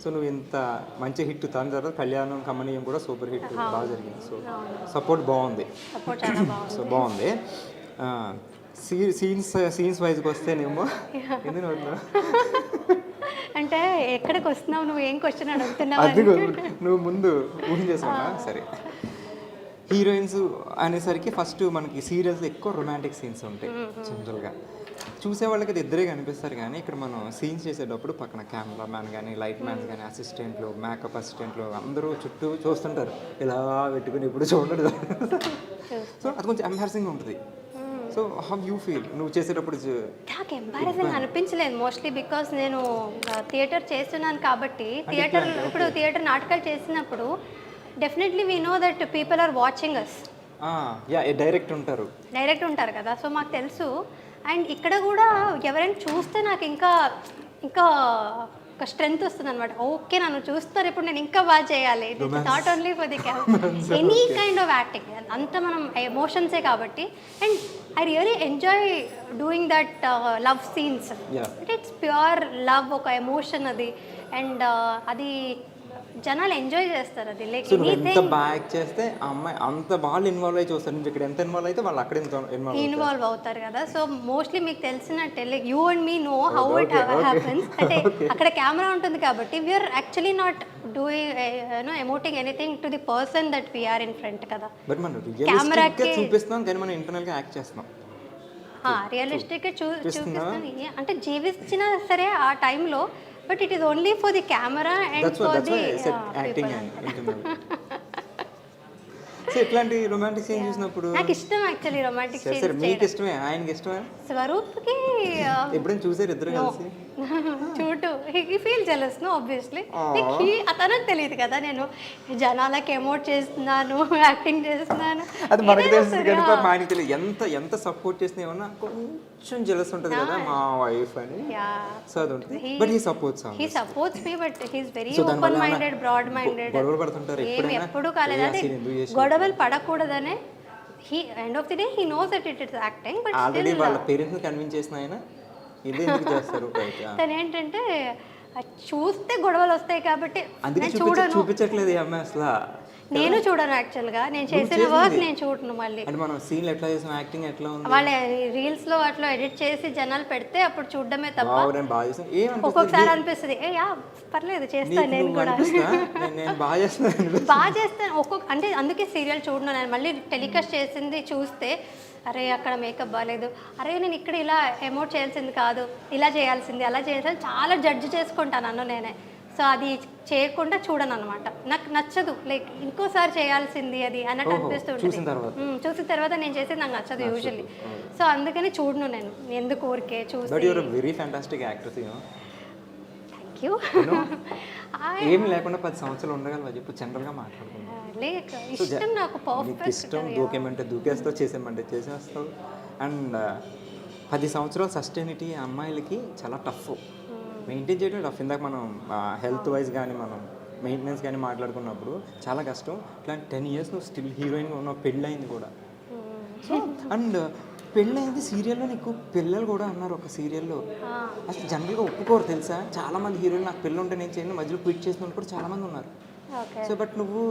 సో నువ్వు ఇంత మంచి హిట్, దాని తర్వాత కళ్యాణం కమనీయం కూడా సూపర్ హిట్ బాగా జరిగింది. సో సపోర్ట్ బాగుంది, సో బాగుంది. సీన్స్ వైజ్కి వస్తేనేమో ఎందుకు అంటే ఎక్కడికి వస్తున్నావు, నువ్వు ఏం క్వశ్చన్ అడుగుతున్నావు? అది నువ్వు ముందు ఊహించేసుకున్నా. సరే, హీరోయిన్స్ అనేసరికి ఫస్ట్ మనకి సీరియల్స్ ఎక్కువ రొమాంటిక్ సీన్స్ ఉంటాయి జనరల్గా. చూసే వాళ్ళకి అది ఇద్దరే కనిపిస్తారు, కానీ ఇక్కడ మనం సీన్స్ చేసేటప్పుడు పక్కన కెమెరామ్యాన్ కానీ, లైట్ మ్యాన్స్ కానీ, అసిస్టెంట్లు, మేకప్ అసిస్టెంట్లు అందరూ చుట్టూ చూస్తుంటారు, ఇలా పెట్టుకుని ఇప్పుడు చూడదు. సో అది కొంచెం ఎంబారసింగ్ ఉంటుంది. సో హౌ యూ ఫీల్ నువ్వు చేసేటప్పుడు? నాకు ఎంబారసింగ్ అనిపించలేదు మోస్ట్లీ, బికాస్ నేను థియేటర్ చేస్తున్నాను కాబట్టి. ఇప్పుడు థియేటర్ నాటకాలు చేసినప్పుడు definitely we know that people are watching us. Direct ఉంటారు కదా, సో మాకు తెలుసు. అండ్ ఇక్కడ కూడా ఎవరైనా చూస్తే నాకు ఇంకా ఒక స్ట్రెంగ్త్ వస్తుంది అనమాట. ఓకే, నన్ను చూస్తారు, ఇప్పుడు నేను ఇంకా బాగా చేయాలి. Not only for the any kind of acting, అంత మనం ఎమోషన్సే కాబట్టి. And I really enjoy doing that love scenes. It's pure love, ఒక ఎమోషన్ అది. అండ్ అది జనాలు ఎంజాయ్ చేస్తారు అది లైక్ సో నువ్వు ఎంత బాగా యాక్ట్ చేస్తే ఆ అమ్మాయి అంత వాళ్ళు ఇన్వాల్వ్ అయ్యి చూస్తారు. నువ్వు ఇక్కడ ఎంత ఇన్వాల్వ్ అయితే వాళ్ళు అక్కడ ఎంత ఇన్వాల్వ్ అవుతారు కదా. సో మోస్ట్లీ మీకు తెలిసినట్టే like you and me know how it happens. అంటే అక్కడ కెమెరా ఉంటుంది కాబట్టి we're actually not doing emoting anything to the person that we're in front కదా. బట్ మనం రియలిస్టిక్గా చూపిస్తున్నాం కానీ మనం ఇంటర్నల్గా యాక్ట్ చేస్తున్నాం. రియలిస్టిక్గా చూపిస్తాను అంటే జీవించినా సరే ఆ టైంలో, but it is only for the camera and for the acting so ఇట్లాంటి రొమాంటిక్ సీన్ చూసినప్పుడు నాకు ఇష్టం యాక్చువల్లీ రొమాంటిక్ సీన్. సరే మీకు ఇష్టమే, ఆయనకి ఇష్టమే. స్వరూప్కి ఎప్పుడైనా చూసారు ఇద్దరు కలిసి? చూడు he feel jealous no obviously. అతనకు తెలియదు కదా నేను జనాలకి ఎమోట్ చేస్తున్నాను, యాక్టింగ్ చేస్తున్నాను. అది మనకు తెలుసు కానీ ఆయనకి తెలియదు. ఎంత సపోర్ట్ చేసినా ఏమన్నా కొంచెం జెలస్ ఉంటుంది కదా మా వైఫ్ అని. సో అది ఉంటుంది. But he supports me, but he is very open minded, broad minded. గొడవలు పడుతుంటారు ఎప్పుడు కాలేదు. అదే గొడవలు పడకూడదనే he end of the day he knows that it is acting. But already వాళ్ళ పేరెంట్స్ కన్విన్స్ చేసిన ఆయన ఇది ఎందుకు చేస్తారు? తను ఏంటంటే చూస్తే గొడవలు వస్తాయి కాబట్టి చూపించట్లేదు ఈ అమ్మాయి అసలు. నేను చూడను యాక్చువల్గా, నేను చేసిన వర్క్ నేను చూడను. మళ్ళీ అంటే మనం సీన్లు ఎట్లా చేసాం, యాక్టింగ్ ఎట్లా ఉంది, వాళ్ళ రీల్స్ లో అట్లా ఎడిట్ చేసి జనాలు పెడితే అప్పుడు చూడడమే తప్ప. ఒక్కొక్కసారి అనిపిస్తుంది ఏ యా పర్లేదు చేస్తాను నేను కూడా బాగా చేస్తాను అంటే అందుకే సీరియల్ చూడను నేను. మళ్ళీ టెలికాస్ట్ చేసింది చూస్తే అరే అక్కడ మేకప్ బాగాలేదు, అరే నేను ఇక్కడ ఇలా ఎమోట్ చేయాల్సింది కాదు, ఇలా చేయాల్సింది, అలా చేయాల్సింది చాలా జడ్జ్ చేసుకుంటాను నన్ను నేనే. సో అది చేయకుండా చూడను అనమాట. నాకు నచ్చదు, లైక్ ఇంకోసారి చేయాల్సింది అది అన్నట్టు అనిపిస్తుంటుంది. చూసిన తర్వాత నేను చేసేది నాకు నచ్చదు యూజువల్లీ. సో అందుకని చూడను నేను, ఎందుకు ఊరికే చూసి. Thank you. ఏం లేకుండా 10 సంవత్సరాలు ఉండగలవా చెప్పు? జనరల్గా మాట్లాడుకుంటాం. లేక ఇష్టం నాకు పర్ఫెక్ట్ ఇష్టం. దూకేమంటే దూకేస్తావు, చేసేమంటే చేసేస్తావు. అండ్ 10 సంవత్సరాల సస్టైనిటీ అమ్మాయిలకి చాలా టఫ్ మెయింటైన్ చేయడం. టఫ్. ఇందాక మనం హెల్త్ వైజ్ కానీ మనం మెయింటెనెన్స్ కానీ మాట్లాడుకున్నప్పుడు చాలా కష్టం. ఇట్లాంటి 10 years నువ్వు స్టిల్ హీరోయిన్గా ఉన్నావు, పెళ్ళయింది కూడా. సో అండ్ పెళ్ళయింది సీరియల్లో. నీకు పిల్లలు కూడా అన్నారు ఒక సీరియల్లో. అసలు జనరల్గా ఒప్పుకోరు తెలుసా? చాలామంది హీరోయిన్ నాకు పిల్లలు ఉంటే నేను చేయను మధ్యలో క్విట్ చేసిన వాళ్ళు కూడా చాలామంది ఉన్నారు. సో బట్ నువ్వు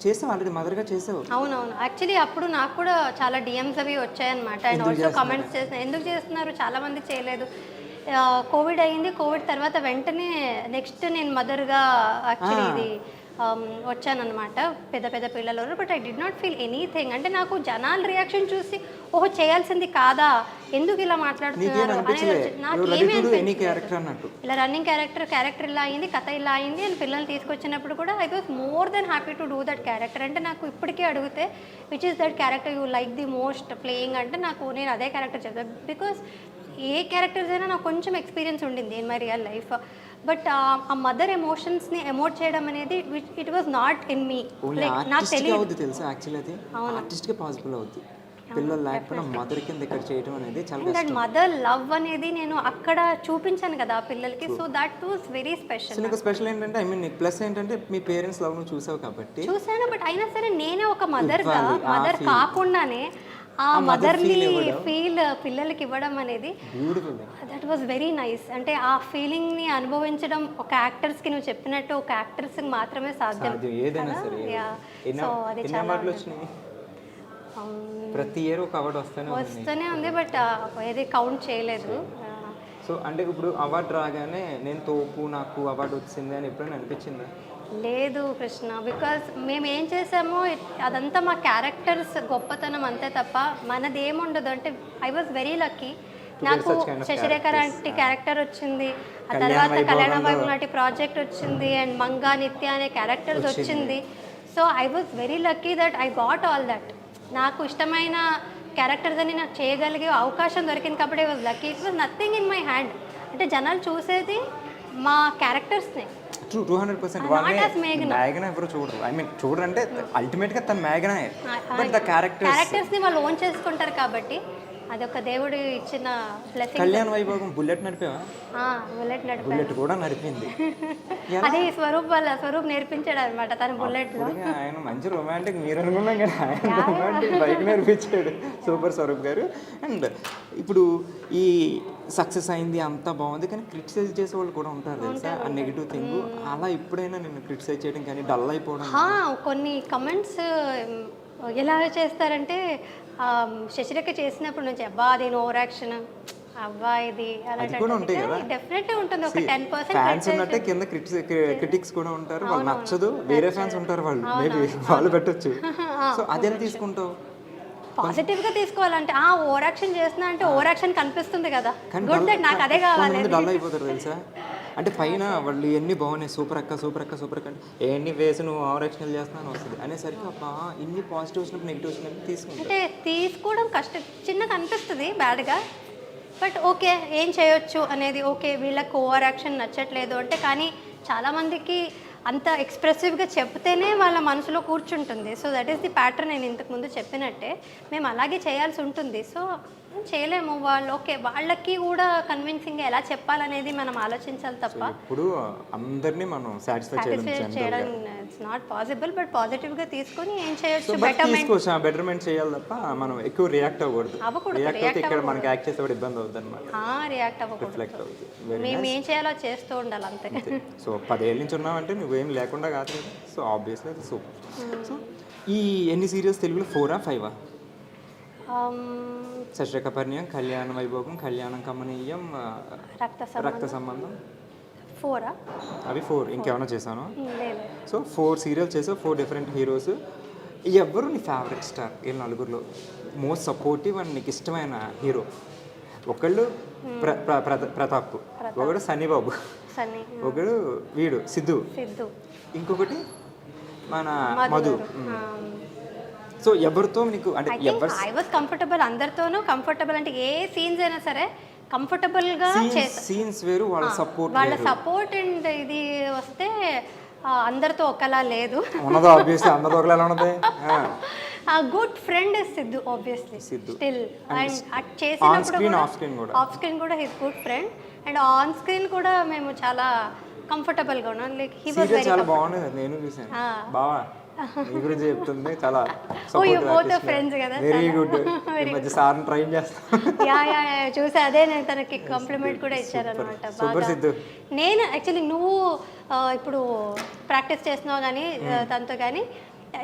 చేసావు, ఆల్రెడీ మదర్గా చేసావు. అవునవును. యాక్చువల్లీ అప్పుడు నాకు కూడా చాలా డిఎమ్స్ అవి వచ్చాయన్నమాట. అండ్ ఆల్సో కమెంట్స్ చేసిన ఎందుకు చేస్తున్నారు, చాలామంది చేయలేదు. కోవిడ్ అయ్యింది, కోవిడ్ తర్వాత వెంటనే నెక్స్ట్ నేను మదర్గా యాక్చువల్లీ ఇది వచ్చానమాట. పెద్ద పెద్ద పిల్లలు. But I did not feel anything. అంటే నాకు జనాల రియాక్షన్ చూసి ఓహో చేయాల్సింది కాదా, ఎందుకు ఇలా మాట్లాడుతున్నారు అనేది నాకేమీ అనిపించలేదు. ఇలా రన్నింగ్ క్యారెక్టర్ ఇలా అయింది, కథ ఇలా అయింది అని పిల్లల్ని తీసుకొచ్చినప్పుడు కూడా I was more than happy to do that character. అంటే నాకు ఇప్పటికీ అడిగితే which is that character you like the most playing అంటే నాకు నేను అదే క్యారెక్టర్ చెప్తాను. బికాస్ ఏ క్యారెక్టర్స్ అయినా నాకు కొంచెం ఎక్స్పీరియన్స్ ఉండింది in my real life. But ఆ మదర్ ఎమోషన్స్ని ఎమోట్ చేయడం అనేది it was not in me. నాకు తెలియదు తెలుసా యాక్చువల్లీ అది ఆర్టిస్ట్గా పాసిబుల్ అవుతుంది. పిల్లలు లేకపోయినా మదర్ కింద ఇక్కడ చేయడం అనేది చాలా కష్టం. మదర్ లవ్ అనేది నేను అక్కడ చూపించాను కదా పిల్లలకి. So that was very special. So నీకు స్పెషల్ ఏంటంటే ఐ మీన్ ప్లస్ ఏంటంటే మీ పేరెంట్స్ లవ్ ను చూసావు కాబట్టి. చూసాను, బట్ అయినా సరే నేనే ఒక మదర్ కాకుండానే ఆ మదర్ని ఫీల్ పిల్లలకి ఇవ్వడం అనేది దట్ వాజ్ వెరీ నైస్. అంటే ఆ ఫీలింగ్ని అనుభవించడం ఒక యాక్టర్స్కి నువ్వు చెప్పినట్టు ఒక యాక్టర్స్కి మాత్రమే సాధ్యం. సో అది చాలా ప్రతి ఇయర్ ఒక అవార్డు వస్తూనే ఉంది, బట్ ఏది కౌంట్ చేయలేదు. సో అంటే ఇప్పుడు అవార్డు రాగానే నేను తోపు నాకు అవార్డు వచ్చింది అని ఎప్పుడైనా అనిపించిందా? లేదు కృష్ణ, బికాజ్ మేము ఏం చేసామో అదంతా మా క్యారెక్టర్స్ గొప్పతనం అంతే తప్ప మనది ఏముండదు. అంటే ఐ వాజ్ వెరీ లక్కీ. నాకు శశిరేఖ లాంటి క్యారెక్టర్ వచ్చింది, ఆ తర్వాత కళ్యాణ వైభవం లాంటి ప్రాజెక్ట్ వచ్చింది, అండ్ మంగా నిత్య అనే క్యారెక్టర్స్ వచ్చింది. So I was very lucky that I got all that. నాకు ఇష్టమైన క్యారెక్టర్స్ అని నాకు చేయగలిగే అవకాశం దొరికింది కాబట్టి I was lucky. It was nothing in my hand. అంటే జనాలు చూసేది మా క్యారెక్టర్స్ని. 200% మేఘన ఎవరు చూడరు. ఐ మీన్ చూడరు అంటే అల్టిమేట్గా తన మేఘనే, బట్ ద క్యారెక్టర్స్ని వాళ్ళు ఓన్ చేసుకుంటారు కాబట్టి అదొక దేవుడు ఇచ్చిన బ్లెస్సింగ్. కళ్యాణ వైభోగం బుల్లెట్ నడిపావా? బుల్లెట్ కూడా నడిపింది. అది స్వరూప్ నేర్పించాడు అనమాట తన బుల్లెట్ లో. ఆయన మంచి రొమాంటిక్, మీరు అనుకున్నాం కదా ఆయన రొమాంటిక్ బైక్ నేర్పించాడు. సూపర్ స్వరూప్ గారు. అండ్ ఇప్పుడు ఈ సక్సెస్ అయింది అంతా బాగుంది కానీ క్రిటిసైజ్ చేసే వాళ్ళు కూడా ఉంటారు తెలుసా ఆ నెగిటివ్ థింగ్. అలా ఎప్పుడైనా నేను క్రిటిసైజ్ చేయడం కానీ డల్ అయిపోవడం కొన్ని కమెంట్స్ ఎలా చేస్తారంటే శశిరేఖ చేసినప్పుడు నుంచి అబ్బా అది ఓవర్ యాక్షన్ అబ్బా ఇది అది కూడా ఉంటాయి కదా. డెఫినెట్లీ ఉంటుంది. ఒక 10% ఫ్యాన్స్ ఉన్నట్టే కింద క్రిటిక్స్ కూడా ఉంటారు. వాళ్ళు నచ్చదు వేరే ఫ్యాన్స్ ఉంటారు, వాళ్ళు మేబీ వాళ్ళు పెట్టొచ్చు. సో అదేలా తీసుకుంటావు? పాజిటివ్ గా తీసుకోవాలంటే ఓవర్ యాక్షన్ చేస్తున్నా అంటే ఓవర్ యాక్షన్ కనిపిస్తుంది కదా, గుడ్ దట్ నాకు అదే కావాలి. డల్ అయిపోతారు తెలుసా. అంటే పైన వాళ్ళు ఎన్ని బాగున్నాయి, సూపర్ అక్క సూపర్ అక్క సూపర్ అక్క అంటే ఎన్ని వేసి నువ్వు ఓవర్ యాక్షన్ చేస్తున్నాను వస్తుంది అనేసరికి అబ్బా ఇన్ని పాజిటివ్ వచ్చినప్పుడు నెగిటివ్ వచ్చినప్పుడు తీసుకుంటా. అంటే తీసుకోవడం చిన్నగా అనిపిస్తుంది బ్యాడ్గా, బట్ ఓకే ఏం చేయొచ్చు అనేది. ఓకే వీళ్ళకి ఓవర్ యాక్షన్ నచ్చట్లేదు అంటే, కానీ చాలామందికి అంత ఎక్స్ప్రెసివ్గా చెప్తేనే వాళ్ళ మనసులో కూర్చుంటుంది. So that is the pattern. నేను ఇంతకుముందు చెప్పినట్టే మేము అలాగే చేయాల్సి ఉంటుంది. సో చేయలేము. వాళ్ళు ఓకే వాళ్ళకి కూడా కన్విన్సింగ్గా ఎలా చెప్పాలనేది మనం ఆలోచించాలి తప్ప ఇప్పుడు అందరినీ మనం సాటిస్ఫై చేయడం ఇట్స్ నాట్ పాసిబుల్. బట్ పాజిటివ్గా తీసుకొని ఏం చేయొచ్చు బెటర్మెంట్ చేయాలి తప్ప మనం ఎక్కువ రియాక్ట్ అవ్వకూడదు. రియాక్ట్ అయితే ఇక్కడ మనకి యాక్ట్ చేసేవాడు ఇబ్బంది అవుతుంది అనమాట. రియాక్ట్ అవ్వకూడదు. మేము ఏం చేయాలో చేస్తూ ఉండాలి అంతే. సో 10 ఏళ్ళ నుంచి ఉన్నామంటే నువ్వేం లేకుండా కాదు కదా. సో ఆబ్వియస్లీ అది సూపర్. సో ఈ ఎన్ని సీరియల్స్ తెలుగులో 4 or 5? శశిరేఖ పరిణయం, కళ్యాణ వైభోగం, కళ్యాణం కమనీయం, రక్త సంబంధం 4 అవి 4. ఇంకేమైనా చేశాను? సో 4 సీరియల్స్ చేసావు, 4 డిఫరెంట్ హీరోస్. ఎవరు నీ ఫేవరెట్ స్టార్? వీళ్ళ నలుగురిలో మోస్ట్ సపోర్టివ్ అండ్ నీకు ఇష్టమైన హీరో? ఒకళ్ళు ప్రతాప్, ఒకడు సన్నీబాబు, ఒకడు వీడు సిద్ధు, ఇంకొకటి మన మధు. సో ఎవరితో నీకు అంటే ఐ వాస్ కంఫర్టబుల్, అందరితోనూ కంఫర్టబుల్. అంటే ఏ సీన్స్ అయినా సరే కంఫర్టబుల్గా సీన్స్ వేరు, వాళ్ళ సపోర్ట్ అండ్ ఇది వస్తే అందరితో ఒకలా లేదు. ఉన్నది ఆబ్వియస్లీ అందరితో ఒకలా ఉన్నది. Good friend is Siddhu obviously still. And చేసినప్పుడు ఆఫ్ స్క్రీన్ కూడా his good friend, and on screen కూడా మేము చాలా కంఫర్టబుల్గా ఉన్నాం. లైక్ హీ వాస్ వెరీ చాలా బాగుంది. నేను చూసాను బావా నీ గురించి చెప్తుంది చాలా ఫ్రెండ్స్ కదా. Very good. ఈ మధ్య సార్ని ట్రై చేస్తాను. చూసి అదే నేను తనకి కాంప్లిమెంట్ కూడా ఇచ్చారనమాట. సూపర్ సిద్ధు. నేను యాక్చువల్లీ నువ్వు ఇప్పుడు ప్రాక్టీస్ చేస్తున్నావు కానీ తనతో, కానీ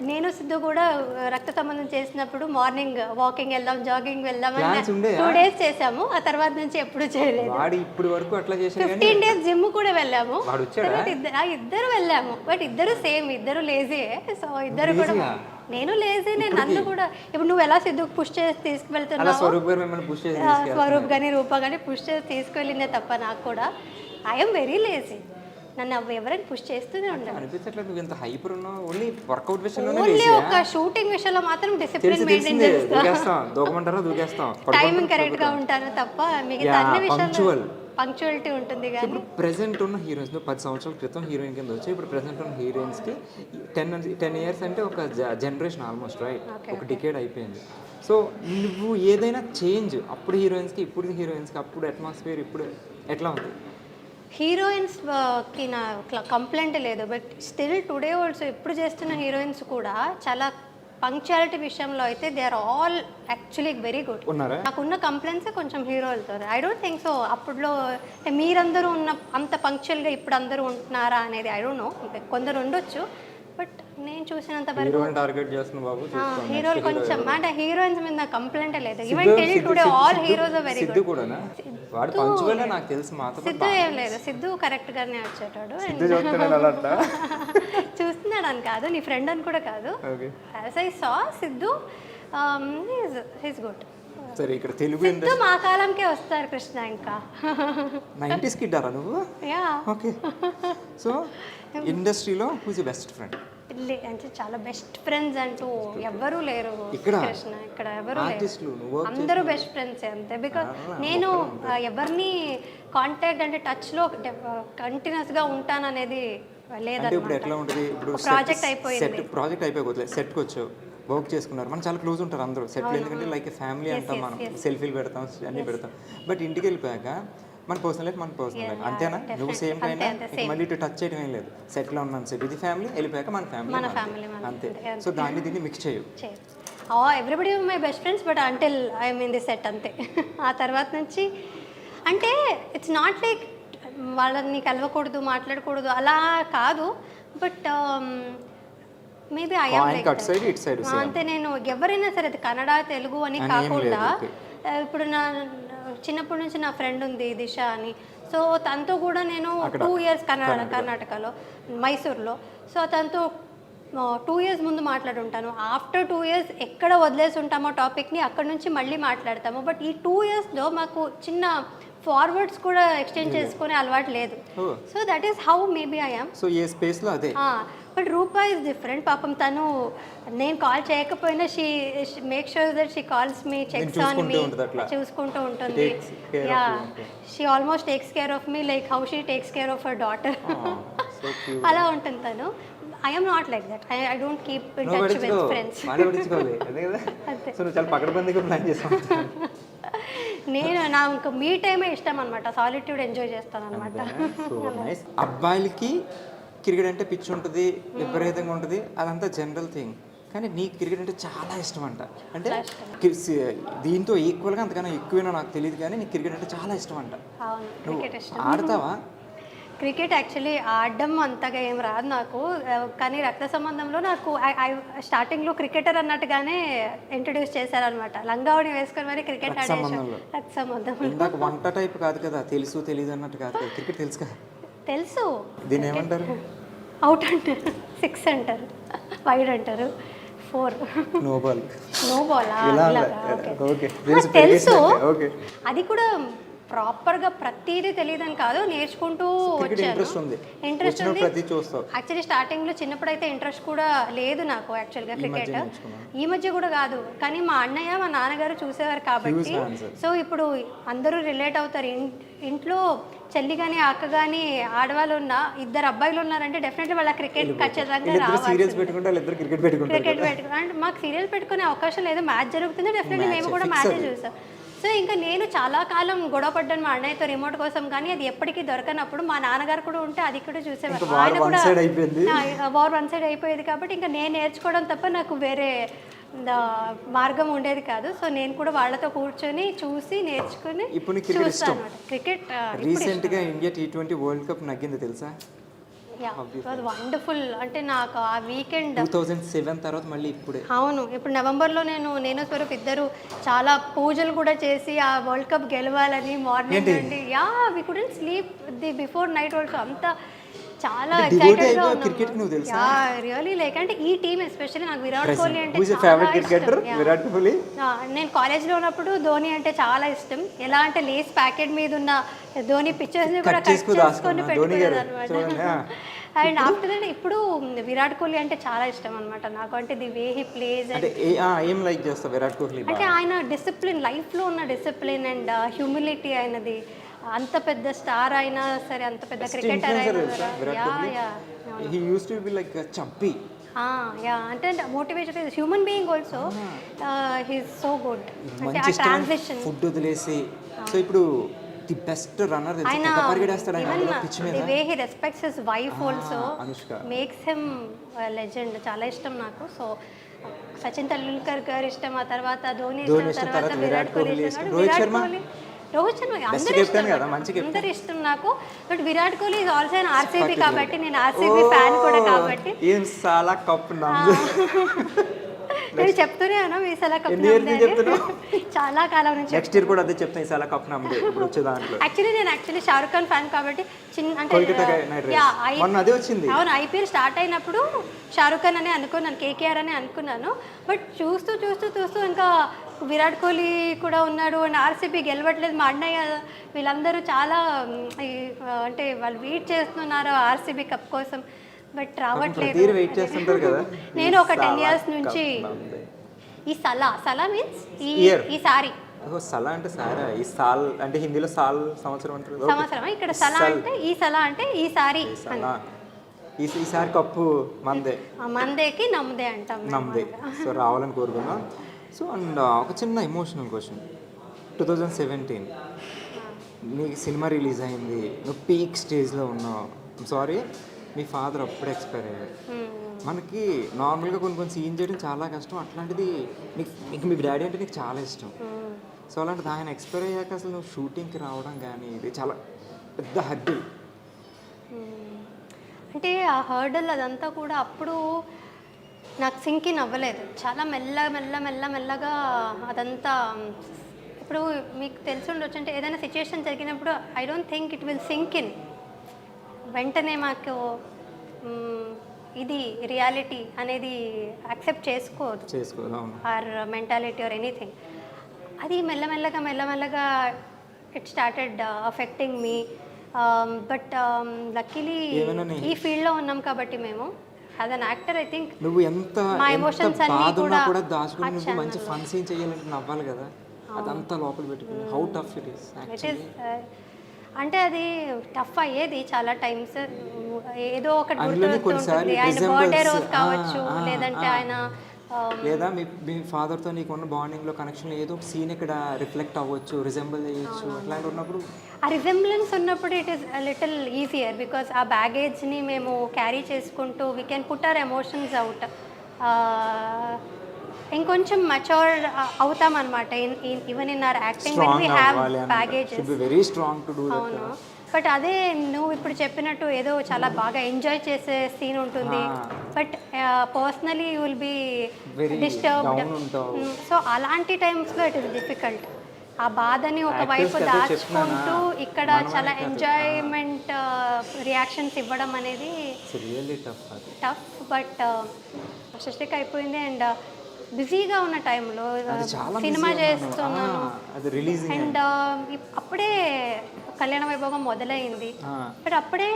నేను సిద్ధు కూడా రక్త సంబంధం చేసినప్పుడు మార్నింగ్ వాకింగ్ వెళ్దాం, జాగింగ్ వెళ్దాం 2 days చేసాము. ఆ తర్వాత నుంచి ఎప్పుడు చేయలేదు. ఇప్పుడు వరకు అట్లా 15 days జిమ్ కూడా వెళ్ళాము. ఇద్దరు వెళ్ళాము, బట్ ఇద్దరు సేమ్, ఇద్దరు లేజీయే. సో ఇద్దరు కూడా, నేను లేజీ, నన్ను కూడా ఇప్పుడు నువ్వు ఎలా సిద్ధుకు పుష్ చేసి తీసుకువెళ్తున్నావు, స్వరూప్ కానీ రూప కానీ పుష్ చేసి తీసుకువెళ్ళిందే తప్ప నాకు కూడా ఐఎమ్ వెరీ లేజీ. నన్ను ఎవరైనా పుష్ చేస్తూనే ఉండాలి. అనిపించట్లేదు నువ్వు ఎంత హైపర్ ఉన్నావు. ఓన్లీ వర్కౌట్ విషయంలో, ఓన్లీ ఒక షూటింగ్ విషయంలో మాత్రం డిసిప్లిన్ మెయింటైన్ చేస్తాం. దూకేస్తాం, టైమింగ్ కరెక్ట్ గా ఉంటాను తప్ప మిగతా అన్ని విషయాల్లో పంక్చువాలిటీ ఉంటుంది. కానీ ఇప్పుడు ప్రెసెంట్ ఉన్న హీరోయిన్స్ 10 సంవత్సరాల క్రితం హీరోయిన్ కింద వచ్చి ఇప్పుడు ప్రెసెంట్ ఉన్న హీరోయిన్స్కి 10 years అంటే ఒక జనరేషన్ ఆల్మోస్ట్, రైట్? ఒక డికేడ్ అయిపోయింది. సో నువ్వు ఏదైనా చేంజ్ అప్పుడు హీరోయిన్స్కి ఇప్పుడు హీరోయిన్స్కి, అప్పుడు అట్మాస్ఫియర్ ఇప్పుడు ఎట్లా ఉంది? హీరోయిన్స్కి నా కంప్లైంట్ లేదు, బట్ స్టిల్ టుడే ఆల్సో ఇప్పుడు చేస్తున్న హీరోయిన్స్ కూడా చాలా పంక్చువాలిటీ విషయంలో అయితే they are all actually very good. నాకున్న కంప్లైంట్స్ కొంచెం హీరోలతో. ఐ డోంట్ థింక్ సో అప్పుడులో మీరందరూ ఉన్న అంత పంక్చువల్గా ఇప్పుడు అందరూ ఉంటున్నారా అనేది ఐ డోంట్ నో. కొందరు ఉండొచ్చు, బట్ నేను చూసినంత వరకు హీరోలు కొంచెం అంటే హీరోయిన్స్ మీద నాకు కంప్లైంట్ లేదు. Even till today all heroes are very good. Siddhu ఏం లేదు, సిద్ధు కరెక్ట్ గానే వచ్చేటాడు. చూస్తున్నాడు అని కాదు, నీ ఫ్రెండ్ అని కూడా కాదు. As I saw Siddhu he's good. సరే ఇక్కడ తెలుగు సిద్ధు మా కాలంకే వస్తారు కృష్ణ. ఇంకా 90s కిడ్ ఆరా నువ్వు? యా. ఓకే. సో ఇండస్ట్రీలో హూస్ యువర్ బెస్ట్ ఫ్రెండ్? అంటే చాలా బెస్ట్ ఫ్రెండ్స్ అంటూ ఎవ్వరూ లేరు కృష్ణ. ఇక్కడ ఎవరు లేరు, అందరూ బెస్ట్ ఫ్రెండ్స్ అంతే. బికాజ్ నేను ఎవరిని కాంటాక్ట్ అంటే టచ్లో కంటిన్యూస్గా ఉంటాననేది లేదన్నమాట. ఇప్పుడు ఎట్లా ఉంటుంది? ఇప్పుడు ప్రాజెక్ట్ అయిపోయి సెట్కి వచ్చావు, వర్క్ చేసుకున్నారు, మనం చాలా క్లోజ్ ఉంటారు అందరూ సెట్లో. ఎందుకంటే లైక్ ఫ్యామిలీ అంటాం, మనం సెల్ఫీలు పెడతాం, అన్నీ పెడతాం. బట్ ఇంటికి వెళ్ళిపోయాక మన పర్సనల్ లైఫ్ మన పర్సనల్ లైఫ్ అంతేనా? నువ్వు సేమ్ అయినా మళ్ళీ ఇటు టచ్ చేయడం ఏం లేదు. సెట్లో ఉన్నాను సేపు, ఇది ఫ్యామిలీ, వెళ్ళిపోయాక మన ఫ్యామిలీ అంతే. సో దాన్ని దీన్ని మిక్స్ చేయు. Everybody my best friends, but until I'm in the set అంతే. ఆ తర్వాత నుంచి అంటే ఇట్స్ నాట్ లైక్ వాళ్ళని కలవకూడదు మాట్లాడకూడదు అలా కాదు, బట్ మేబీ అటు సైడ్ ఇటు సైడ్ అంతే. నేను ఎవరైనా సరే అది కన్నడ తెలుగు అని కాకుండా ఇప్పుడు నా చిన్నప్పటి నుంచి నా ఫ్రెండ్ ఉంది దిశ అని, సో తనతో కూడా నేను 2 years కర్ణాటకలో మైసూర్లో, సో తనతో 2 years ముందు మాట్లాడుంటాను. ఆఫ్టర్ 2 years ఎక్కడ వదిలేసి ఉంటామో టాపిక్ని అక్కడ నుంచి మళ్ళీ మాట్లాడతాము. బట్ ఈ 2 yearsలో మాకు చిన్న ఫార్వర్డ్స్ కూడా ఎక్స్చేంజ్ చేసుకునే అలవాటు లేదు. So that is how maybe I am. So ఏ స్పేస్లో అదే. But Rupa is different. పాపం తను నేను కాల్ చేయకపోయినా she make sure that she calls me, checks on me, చూసుకుంటూ ఉంటుంది. Yeah, she almost takes care of me like how she takes care of her daughter. అలా ఉంటుంది తను. I am not like that. I don't keep in touch with friends. నేను నాకు మీ టైమే ఇష్టం అనమాట, సాలిట్యూడ్ ఎంజాయ్ చేస్తాను అనమాట. అబ్బాయిలకి క్రికెట్ అంటే పిచ్చి ఉంటుంది, విపరీతంగా ఉంటుంది, అదంతా జనరల్ థింగ్. కానీ నీకు క్రికెట్ అంటే చాలా ఇష్టం అంట. అంటే దీంతో ఈక్వల్గా అంతకన్నా ఎక్కువైనా నాకు తెలియదు, కానీ నీకు క్రికెట్ అంటే చాలా ఇష్టం అంట. ఆడతావా క్రికెట్? యాక్చువల్లీ ఆడడం అంతగా ఏం రాదు నాకు, కానీ రక్త సంబంధంలో నాకు స్టార్టింగ్లో క్రికెటర్ అన్నట్టుగానే ఇంట్రడ్యూస్ చేశారనమాట. లంగావణి వేసుకొని మరి క్రికెట్ ఆడేసాను. రక్త సంబంధం వంట టైప్ కాదు కదా, తెలుసు తెలియదు అన్నట్టు కాదు కదా, క్రికెట్ తెలుసు కదా. తెలుసు. దీన్ని ఏమంటారు? అవుట్ అంటారు, 6 అంటారు, వైడ్ అంటారు, 4 నో బాల్. తెలుసు. అది కూడా ప్రాపర్గా ప్రతిదీ తెలియదని కాదు, నేర్చుకుంటూ వచ్చాను. ఇంట్రెస్ట్ ఉంది. యాక్చువల్లీ స్టార్టింగ్లో చిన్నప్పుడు అయితే ఇంట్రెస్ట్ కూడా లేదు నాకు యాక్చువల్గా క్రికెట్. ఈ మధ్య కూడా కాదు, కానీ మా అన్నయ్య మా నాన్నగారు చూసేవారు కాబట్టి. సో ఇప్పుడు అందరూ రిలేట్ అవుతారు. ఇంట్లో చెల్లి కానీ అక్క కానీ ఆడవాళ్ళు ఉన్నా, 2 అబ్బాయిలు ఉన్నారంటే డెఫినెట్లీ వాళ్ళ క్రికెట్ ఖచ్చితంగా రావాలి. క్రికెట్ పెట్టుకుంటే అంటే మాకు సీరియల్ పెట్టుకునే అవకాశం లేదు. మ్యాచ్ జరుగుతుంది, డెఫినెట్లీ మేము కూడా మ్యాచే చూసాం. సో ఇంకా నేను చాలా కాలం గొడవ పడ్డాను మా అన్నయ్యతో రిమోట్ కోసం, కానీ అది ఎప్పటికీ దొరకనప్పుడు మా నాన్నగారు కూడా ఉంటే అది కూడా చూసేవారు. ఆయన కూడా వార్ 1 side అయిపోయేది కాబట్టి ఇంకా నేను నేర్చుకోవడం తప్ప నాకు వేరే మార్గం ఉండేది కాదు. సో నేను కూడా వాళ్ళతో కూర్చొని చూసి నేర్చుకుని చూస్తాను క్రికెట్. రీసెంట్గా ఇండియా T20 వరల్డ్ కప్ నగ్గింది తెలుసా? వండర్ఫుల్. అంటే నాకు ఆ వీకెండ్ 2007 తర్వాత మళ్ళీ ఇప్పుడే. అవును, ఇప్పుడు నవంబర్లో నేను స్వరూప్ ఇద్దరు చాలా పూజలు కూడా చేసి ఆ వరల్డ్ కప్ గెలవాలని మార్నింగ్ నుండి we couldn't sleep the before night also. అంతా చాలా ఎక్సైటెడ్ గా ఉన్నాం. రియల్లీ లైక్ అంటే ఈ టీమ్ ఎస్పెషల్లీ నాకు విరాట్ కోహ్లీ అంటే నేను కాలేజ్లో ఉన్నప్పుడు ధోని అంటే చాలా ఇష్టం. ఎలా అంటే లేస్ ప్యాకెట్ మీద ఉన్న ధోని పిక్చర్స్ ని కూడా కట్ చేసుకొని పెట్టుకున్నాను అనమాట. అండ్ ఆఫ్టర్ దట్ ఇప్పుడు విరాట్ కోహ్లీ అంటే చాలా ఇష్టం అనమాట నాకు. అంటే ది వే హీ ప్లేస్ అంటే ఆయన డిసిప్లిన్, లైఫ్లో ఉన్న డిసిప్లిన్ అండ్ హ్యూమిలిటీ అయినది. అంత పెద్ద స్టార్ అయినా సరే, అంత పెద్ద క్రికెటర్ అయినా అంటే motivation is human being also. He is so good. అంటే ఆ ట్రాన్సిషన్ ఫుడ్ వదిలేసి సో ఇప్పుడు ది బెస్ట్ రన్నర్ తెలుసా, పరిగెడేస్తాడు ఆయన పిచ్ మీద. The way he respects his wife also makes him legend. చాలా ఇష్టం నాకు. సో సచిన్ తెండూల్కర్ గారు ఇష్టం, ఆ తర్వాత ధోని ఇష్టం, తర్వాత విరాట్ కోహ్లీ ఇష్టం. రోహిత్ శర్మ అందరు ఇష్టం నాకు. But Virat Kohli is also an RCB కాబట్టి నేను RCB ఫ్యాన్ కూడా కాబట్టి నేను చెప్తూనే ఉన్నా ఈసారి కప్ చాలా కాలం నుంచి. నెక్స్ట్ ఇయర్ కూడా అదే చెప్తాను, ఈసారి కప్ నమ్మదే వచ్చే దాంట్లో. యాక్చువల్లీ షారుఖ్ ఖాన్ ఫ్యాన్ కాబట్టి అంటే అవును, IPL స్టార్ట్ అయినప్పుడు షారుఖ్ ఖాన్ అని అనుకున్నాను, KKR అని అనుకున్నాను. బట్ చూస్తూ చూస్తూ చూస్తూ ఇంకా విరాట్ కోహ్లీ కూడా ఉన్నాడు అండ్ RCB గెలవట్లేదు. మా అన్నయ్య వీళ్ళందరూ చాలా అంటే వాళ్ళు వెయిట్ చేస్తున్నారు RCB కప్ కోసం, బట్ రావట్లేదు. నేను ఒక 10 years నుంచి ఈ సలా మీన్స్ ఈసారి సలా అంటే సారా, ఈ సాల్ అంటే హిందీలో సాల్ సంవత్సరం అంటారు. సంవత్సరం ఇక్కడ సలా అంటే ఈ సలా అంటే ఈసారి. ఈసారి కప్పు మందేకి నమ్మదే అంటాం, నమ్మదే. సో రావాలని కోరుకున్నాం. సో అండ్ ఒక చిన్న ఎమోషనల్ క్వశ్చన్. 2017 నీకు సినిమా రిలీజ్ అయింది, నువ్వు పీక్ స్టేజ్లో ఉన్నావు. సారీ, మీ ఫాదర్ అప్పుడే ఎక్స్పైర్ అయ్యారు. మనకి నార్మల్గా కొన్ని సీన్ చేయడం చాలా కష్టం. అట్లాంటిది నీకు మీ డాడీ అంటే నీకు చాలా ఇష్టం. సో అలాంటిది ఆయన ఎక్స్పైర్ అయ్యాక అసలు నువ్వు షూటింగ్కి రావడం కానీ ఇది చాలా పెద్ద హర్డిల్. అంటే ఆ హర్డల్ అదంతా కూడా అప్పుడు నాకు సింక్ ఇన్ అవ్వలేదు. చాలా మెల్లగా అదంతా ఇప్పుడు మీకు తెలిసి ఉండొచ్చు, అంటే ఏదైనా సిచ్యుయేషన్ జరిగినప్పుడు I don't think it will sink in. వెంటనే మాకు ఇది రియాలిటీ అనేది యాక్సెప్ట్ చేసుకోదు, ఆర్ మెంటాలిటీ ఆర్ ఎనీథింగ్. అది మెల్లమెల్లగా it started affecting me. But luckily ఈ ఫీల్డ్లో ఉన్నాం కాబట్టి మేము as an actor I think నువ్వు ఎంత మా ఎమోషన్స్ అన్నీ కూడా దాచుకుని నువ్వు మంచి ఫన్ సీన్ చేయాలంటే నవ్వాలి కదా, అదంతా లోపల పెట్టుకుని how tough it is actually. అంటే అది టఫ్ అయ్యేది చాలా టైమ్స్. ఏదో ఒకటి గుర్తుంటుంది, ఆయన బర్త్డే రోజు కావచ్చు, లేదంటే ఆయన లేదా మీ ఫాదర్తో నీకు ఉన్న బాండింగ్లో కనెక్షన్ ఏదో ఒక సీన్ ఇక్కడ రిఫ్లెక్ట్ అవ్వచ్చు, రిజెంబుల్ చేయొచ్చు. అట్లాంటి ఉన్నప్పుడు ఆ రిజెంబ్లెన్స్ ఉన్నప్పుడు it is little easier because ఆ బ్యాగేజ్ని మేము క్యారీ చేసుకుంటూ we can put our emotions out. ఇంకొంచెం మెచ్యూర్ అవుతాం అనమాట even in our acting when we have baggages. Very strong to do that. అవును, బట్ అదే నువ్వు ఇప్పుడు చెప్పినట్టు ఏదో చాలా బాగా ఎంజాయ్ చేసే సీన్ ఉంటుంది, but personally you will be disturbed. So అలాంటి టైమ్స్లో ఇట్ ఈస్ డిఫికల్ట్. ఆ బాధని ఒకవైపు దాచుకుంటూ ఇక్కడ చాలా ఎంజాయ్మెంట్ రియాక్షన్స్ ఇవ్వడం అనేది టఫ్. బట్ సృష్టికి అయిపోయింది అండ్ బిజీగా ఉన్న టైంలో సినిమా చేస్తున్నాను అండ్ అప్పుడే కళ్యాణ వైభోగం మొదలైంది. బట్ అప్పుడే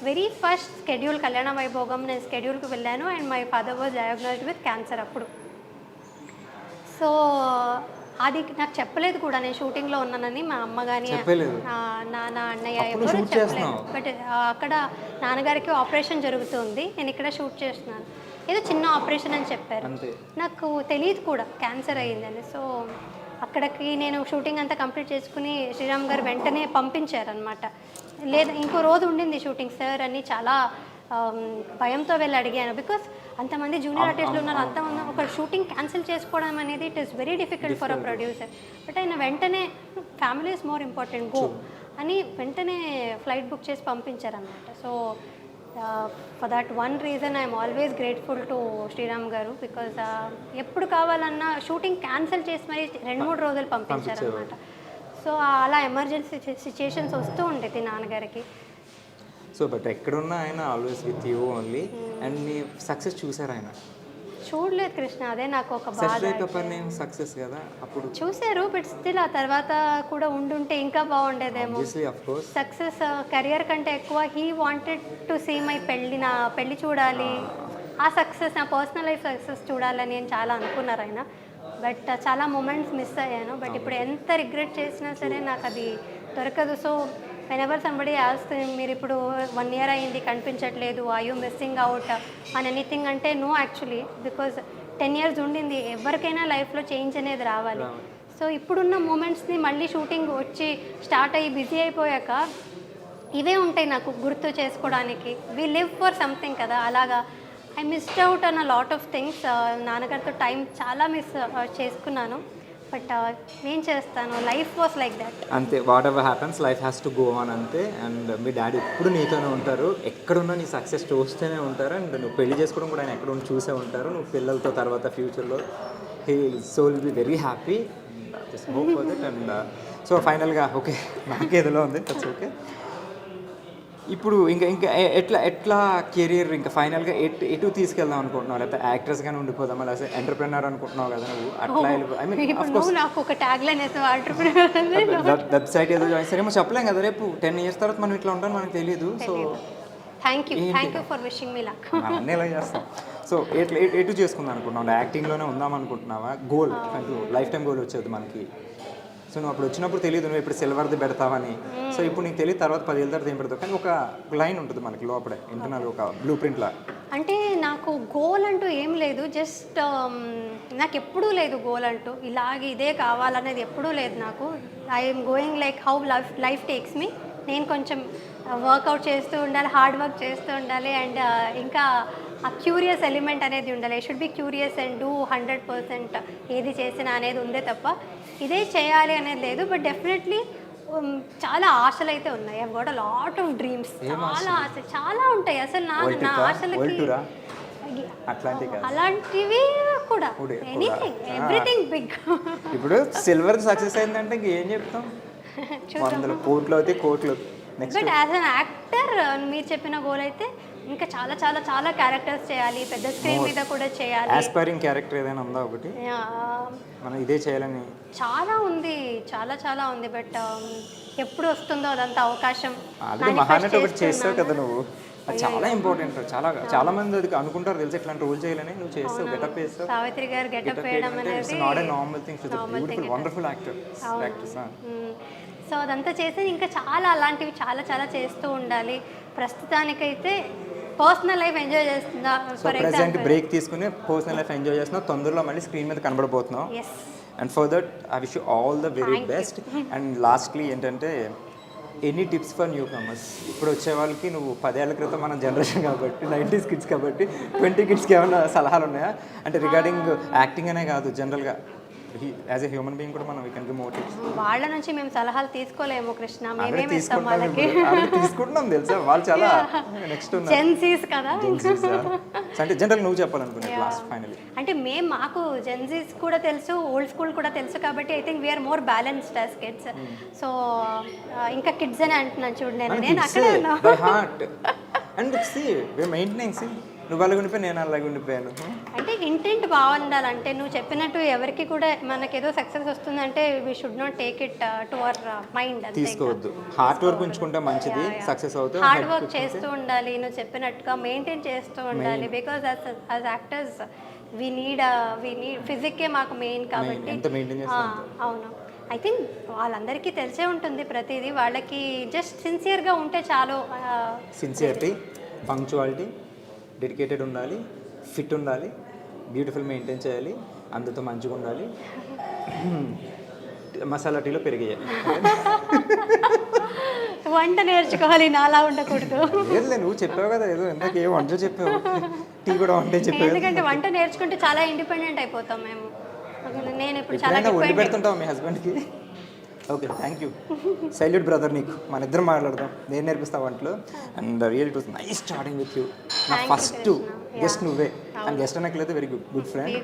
వెరీ ఫస్ట్ స్కెడ్యూల్ కళ్యాణ వైభోగం నేను స్కెడ్యూల్కి వెళ్ళాను and my father was diagnosed with cancer అప్పుడు. సో అది నాకు చెప్పలేదు కూడా నేను షూటింగ్లో ఉన్నానని. మా అమ్మ కానీ నాన్న అన్నయ్య ఎవరు చెప్పలేదు. బట్ అక్కడ నాన్నగారికి ఆపరేషన్ జరుగుతుంది, నేను ఇక్కడ షూట్ చేస్తున్నాను, ఏదో చిన్న ఆపరేషన్ అని చెప్పారు. నాకు తెలియదు కూడా క్యాన్సర్ అయ్యిందని. సో అక్కడికి నేను షూటింగ్ అంతా కంప్లీట్ చేసుకుని శ్రీరామ్ గారు వెంటనే పంపించారనమాట. లేదా ఇంకో రోజు ఉండింది షూటింగ్ సార్ అని చాలా భయంతో వెళ్ళి అడిగాను. బికాస్ అంతమంది జూనియర్ ఆర్టిస్టులు ఉన్నారు, అంతమంది ఒక షూటింగ్ క్యాన్సిల్ చేసుకోవడం అనేది it is very difficult for a producer. But ఆయన వెంటనే family is more important, go అని వెంటనే ఫ్లైట్ బుక్ చేసి పంపించారనమాట. So for that one reason I'm always grateful to Shriram garu. Because ఎప్పుడు కావాలన్నా షూటింగ్ క్యాన్సిల్ చేసి మరి 2-3 రోజులు పంపించారనమాట. సో అలా ఎమర్జెన్సీ సిచ్యుయేషన్స్ వస్తూ ఉండేది నాన్నగారికి. సో బట్ ఎక్కడున్నా ఆయన always with you only. And నీ సక్సెస్ చూసారు ఆయన? చూడలేదు కృష్ణ, అదే నాకు ఒక బాధ. సక్సెస్ కదా అప్పుడు చూసారు, బట్ స్టిల్ ఆ తర్వాత కూడా ఉండుంటే ఇంకా బాగుండేదేమో. సక్సెస్ కెరియర్ కంటే ఎక్కువ he wanted to see my నా పెళ్ళి చూడాలి, ఆ సక్సెస్ నా పర్సనల్ లైఫ్ సక్సెస్ చూడాలని నేను చాలా అనుకున్నారు ఆయన. బట్ చాలా మూమెంట్స్ మిస్ అయ్యాను. బట్ ఇప్పుడు ఎంత రిగ్రెట్ చేసినా సరే నాకు అది దొరకదు. సో whenever somebody asks మీరు ఇప్పుడు 1 year అయింది కనిపించట్లేదు, are you missing out అని ఎనీథింగ్ అంటే నో యాక్చువల్లీ, బికాజ్ 10 years ఉండింది. ఎవరికైనా లైఫ్లో చేంజ్ అనేది రావాలి. సో ఇప్పుడున్న మూమెంట్స్ని మళ్ళీ షూటింగ్ వచ్చి స్టార్ట్ అయ్యి బిజీ అయిపోయాక ఇవే ఉంటాయి నాకు గుర్తు చేసుకోవడానికి. వీ లివ్ ఫర్ సంథింగ్ కదా, అలాగా I missed out an a lot of things. నాన్నగారితో టైం చాలా మిస్ చేసుకున్నాను. బట్ ఏం చేస్తాను, లైఫ్ వాస్ లైక్ దట్. అంతే, what ever happens life has to go on అంతే. అండ్ మీ డాడీ ఎప్పుడు నీతోనే ఉంటారు, ఎక్కడున్నా నీ సక్సెస్ చూస్తూనే ఉంటారు. అండ్ నువ్వు పెళ్లి చేసుకోవడం కూడా ఆయన ఎక్కడ చూసే ఉంటారు. నువ్వు పిల్లలతో తర్వాత ఫ్యూచర్లో he so will be very happy. Just hope for that. And so ఫైనల్గా ఓకే, నాకేదిలో ఉంది, దట్స్ ఓకే. ఇప్పుడు ఇంకా ఎట్లా కెరీర్ ఇంకా ఫైనల్గా ఎటు తీసుకెళ్దాం అనుకుంటున్నావు? లేకపోతే యాక్ట్రెస్గానే ఉండిపోదామా, లేకపోతే ఎంటర్ప్రెనర్ అనుకుంటున్నావు కదా నువ్వు? అట్లా ఐ మీన్ నాకు ఒక ట్యాగ్ లైన్ ఎంటర్ప్రెనర్ వెబ్సైట్ ఏదో జాయిన్ సరేమో చెప్పలేం కదా, రేపు 10 years తర్వాత మనం ఇట్లా ఉంటాం మనకు తెలియదు. So thank you for wishing me luck. అన్నీ ఎలా చేస్తాం. సో ఎటు చేసుకుందాం అనుకుంటున్నావు? యాక్టింగ్లోనే ఉందాం అనుకుంటున్నావా? గోల్ అంటూ లైఫ్ టైం గోల్ వచ్చేది మనకి. సో నువ్వు అప్పుడు వచ్చినప్పుడు తెలియదు నువ్వు ఇప్పుడు సిల్వర్ది పెడతావని. సో ఇప్పుడు నీకు తెలియదు తర్వాత 10 ఏళ్ళ తర్వాత ఏం పెడతావు, కానీ ఒక లైన్ ఉంటుంది మనకి లోపలే ఇంటర్నల్, ఒక బ్లూ ప్రింట్లా. అంటే నాకు గోల్ అంటూ ఏం లేదు, జస్ట్ నాకు ఎప్పుడూ లేదు గోల్ అంటూ ఇలాగే ఇదే కావాలనేది ఎప్పుడూ లేదు నాకు. I'm going like how life takes me. నేను కొంచెం వర్కౌట్ చేస్తూ ఉండాలి, హార్డ్ వర్క్ చేస్తూ ఉండాలి, అండ్ ఇంకా ఆ క్యూరియస్ ఎలిమెంట్ అనేది ఉండాలి. I should be curious and do 100% ఏది చేసినా అనేది ఉందే తప్ప ఇదే చేయాలి అనేది లేదు, బట్ డెఫినెట్లీ చాలా ఆశలు అయితే ఉన్నాయి. I got a lot of dreams, చాలా ఆశ చాలా ఉంటాయి అసలు. నా ఆశలకి అలాంటివి కూడా ఎనీథింగ్ ఎవ్రీథింగ్ బిగ్. ఇప్పుడు సిల్వర్ సక్సెస్ అయిందంటే ఏం చెప్తాం, వందల కోట్లు అయితే కోట్లు. బట్ యాజ్ అన్ యాక్టర్ మీరు చెప్పిన గోల్ అయితే ఇంకా చాలా చాలా చాలా క్యారెక్టర్స్ చేయాలి, పెద్ద స్క్రీన్ మీద కూడా చేయాలి. ఆస్పైరింగ్ క్యారెక్టర్ ఏదైనా ఉందా ఒకటి మనం ఇదే చేయాలని? చాలా ఉంది, చాలా చాలా ఉంది, బట్ ఎప్పుడు వస్తుందో అదంతా అవకాశం. ఆల్రెడీ మహానటి ఒకటి చేస్తావు కదా నువ్వు, అది చాలా ఇంపార్టెంట్. చాలా మంది అది అనుకుంటారు తెలుసు ఇట్లాంటి రోల్ చేయాలని, నువ్వు చేస్తావు, గెటప్ చేస్తావు. సావిత్రి గారు గెటప్ వేయడం అనేది not a normal thing, beautiful wonderful actors. So అదంతా చేసి ఇంకా చాలా అలాంటివి చాలా చాలా చేస్తూ ఉండాలి. ప్రస్తుతానికైతే పర్సనల్ లైఫ్ ఎంజాయ్ చేస్తుందా, ఫర్ ప్రెజెంట్ బ్రేక్ తీసుకుని పర్సనల్ లైఫ్ ఎంజాయ్ చేస్తున్నావు, తొందరలో మళ్ళీ స్క్రీన్ మీద కనబడబోతున్నావు. And for that I wish you all the very best. And lastly ఏంటంటే any tips for newcomers? ఇప్పుడు వచ్చే వాళ్ళకి నువ్వు 10 ఏళ్ల క్రితం మన జనరేషన్ కాబట్టి 90s కిడ్స్ కాబట్టి 20 కిడ్స్కి ఏమైనా సలహాలు ఉన్నాయా? అంటే రిగార్డింగ్ యాక్టింగ్ అనే కాదు, జనరల్గా యాజ్ ఎ హ్యూమన్ బీయింగ్ కూడా మనం we can give more tips. వాళ్ళ నుంచి మేము సలహాలు తీసుకోలేము కృష్ణ, మేమేమి ఇస్తాం వాళ్ళకి. తీసుకుంటున్నాం తెలుసా, వాళ్ళు చాలా నెక్స్ట్ జెన్సీస్ కదా. అంటే జనరల్ నువ్వు చెప్పాలనుకున్నా లాస్ట్ ఫైనల్లీ. అంటే మాకు జెన్సీస్ కూడా తెలుసు, ఓల్డ్ స్కూల్ కూడా తెలుసు కాబట్టి I think we are more balanced as kids. So ఇంకా కిడ్స్ అని అంటున్నాను చూడు, నేను అక్కడే ఉన్నా. By heart and see we are maintaining. See నువ్వు అలాగే ఉండిపోయి నేను అలాగే ఉండిపోయాను. అంటే ఇంటెంట్ బాగుండాలంటే నువ్వు చెప్పినట్టు ఎవరికి కూడా మనకేదో సక్సెస్ వస్తుందంటే we should not take it to our mind. తీసుకోవద్దు, హార్డ్ వర్క్ ఉంచుకుంటే మంచిది, సక్సెస్ అవుతుంది. హార్డ్ వర్క్ చేస్తూ ఉండాలి, నువ్వు చెప్పినట్టుగా మెయింటైన్ చేస్తూ ఉండాలి. Because as actors we need ఫిజిక్కే మాకు మెయిన్ కాబట్టి. అవును, ఐ థింక్ వాళ్ళందరికీ తెలిసే ఉంటుంది ప్రతిదీ. వాళ్ళకి జస్ట్ సిన్సియర్గా ఉంటే చాలు. సిన్సియరిటీ, పంక్చువాలిటీ, డెడికేటెడ్ ఉండాలి, ఫిట్ ఉండాలి, బ్యూటిఫుల్ మెయింటైన్ చేయాలి, అందరితో మంచిగా ఉండాలి, మసాలా టీలో పెరిగేయాలి. వంట నేర్చుకోవాలి, నాలా ఉండకూడదు. లేదు నువ్వు చెప్పావు కదా ఏదో ఇందాక ఏ వంట చెప్పావు, టీ కూడా వంటే చెప్పావు. ఎందుకంటే వంట నేర్చుకుంటే చాలా ఇండిపెండెంట్ అయిపోతాం మేము. నేను ఇప్పుడు చాలా వండి పెడుతుంటావు మీ హస్బెండ్కి. Okay, thank you. Salute brother నీకు. మన ఇద్దరం మాట్లాడదాం, నేను నేర్పిస్తా వంటలు. And real it was nice starting with you. నా ఫస్ట్ గెస్ట్ నువ్వే, అండ్ గెస్ట్ అనట్లేదు very good friend.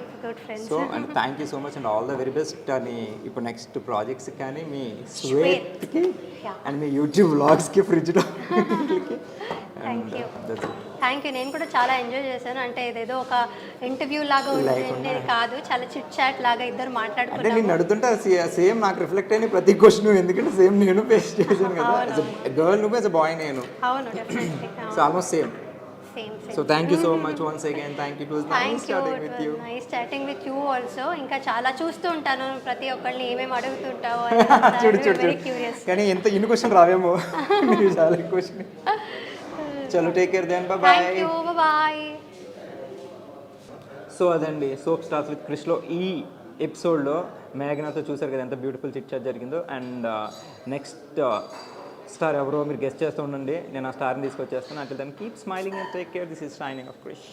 So and thank you so much and all the very best. అని ఇప్పుడు నెక్స్ట్ ప్రాజెక్ట్స్ కానీ మీ స్వేత్కి అండ్ మీ యూట్యూబ్ వ్లాగ్స్కి, ఫ్రిడ్జ్లో. Thank you. నేను కూడా చాలా ఎంజాయ్ చేశాను. అంటే ఇదేదో ఒక ఇంటర్వ్యూ లాగా ఉండేది కాదు, చాలా చిట్ చాట్ లాగా ఇద్దరు మాట్లాడుకుంటే. నేను అడుగుతుంటే సేమ్ నాకు రిఫ్లెక్ట్ అయిన ప్రతి క్వశ్చన్, ఎందుకంటే సేమ్ నేను ఫేస్ చేశాను కదా. గర్ల్ నువ్వు, యాజ్ అ బాయ్ నేను. అవును, definitely. So almost same. So thank you so much once again. Thank you. It was nice chatting with you. Nice chatting with you also. ఇంకా చాలా చూస్తూ ఉంటాను ప్రతి ఒక్కళ్ళని ఏమేమి అడుగుతుంటావు. చూడు కానీ ఎంత ఇన్ని క్వశ్చన్ రావేమో, మీరు చాలా క్వశ్చన్. చలో take care then, bye bye. So అదండి సోప్ స్టార్స్ విత్ క్రిష్లో ఈ ఎపిసోడ్లో మేఘనాతో చూసారు కదా ఎంత బ్యూటిఫుల్ చిట్ చాట్ జరిగిందో. అండ్ నెక్స్ట్ స్టార్ ఎవరో మీరు గెస్ట్ చేస్తూ ఉండండి, నేను ఆ స్టార్ని తీసుకొచ్చేస్తాను. అంటే దాన్ని keep smiling and take care. This is shining of Krish.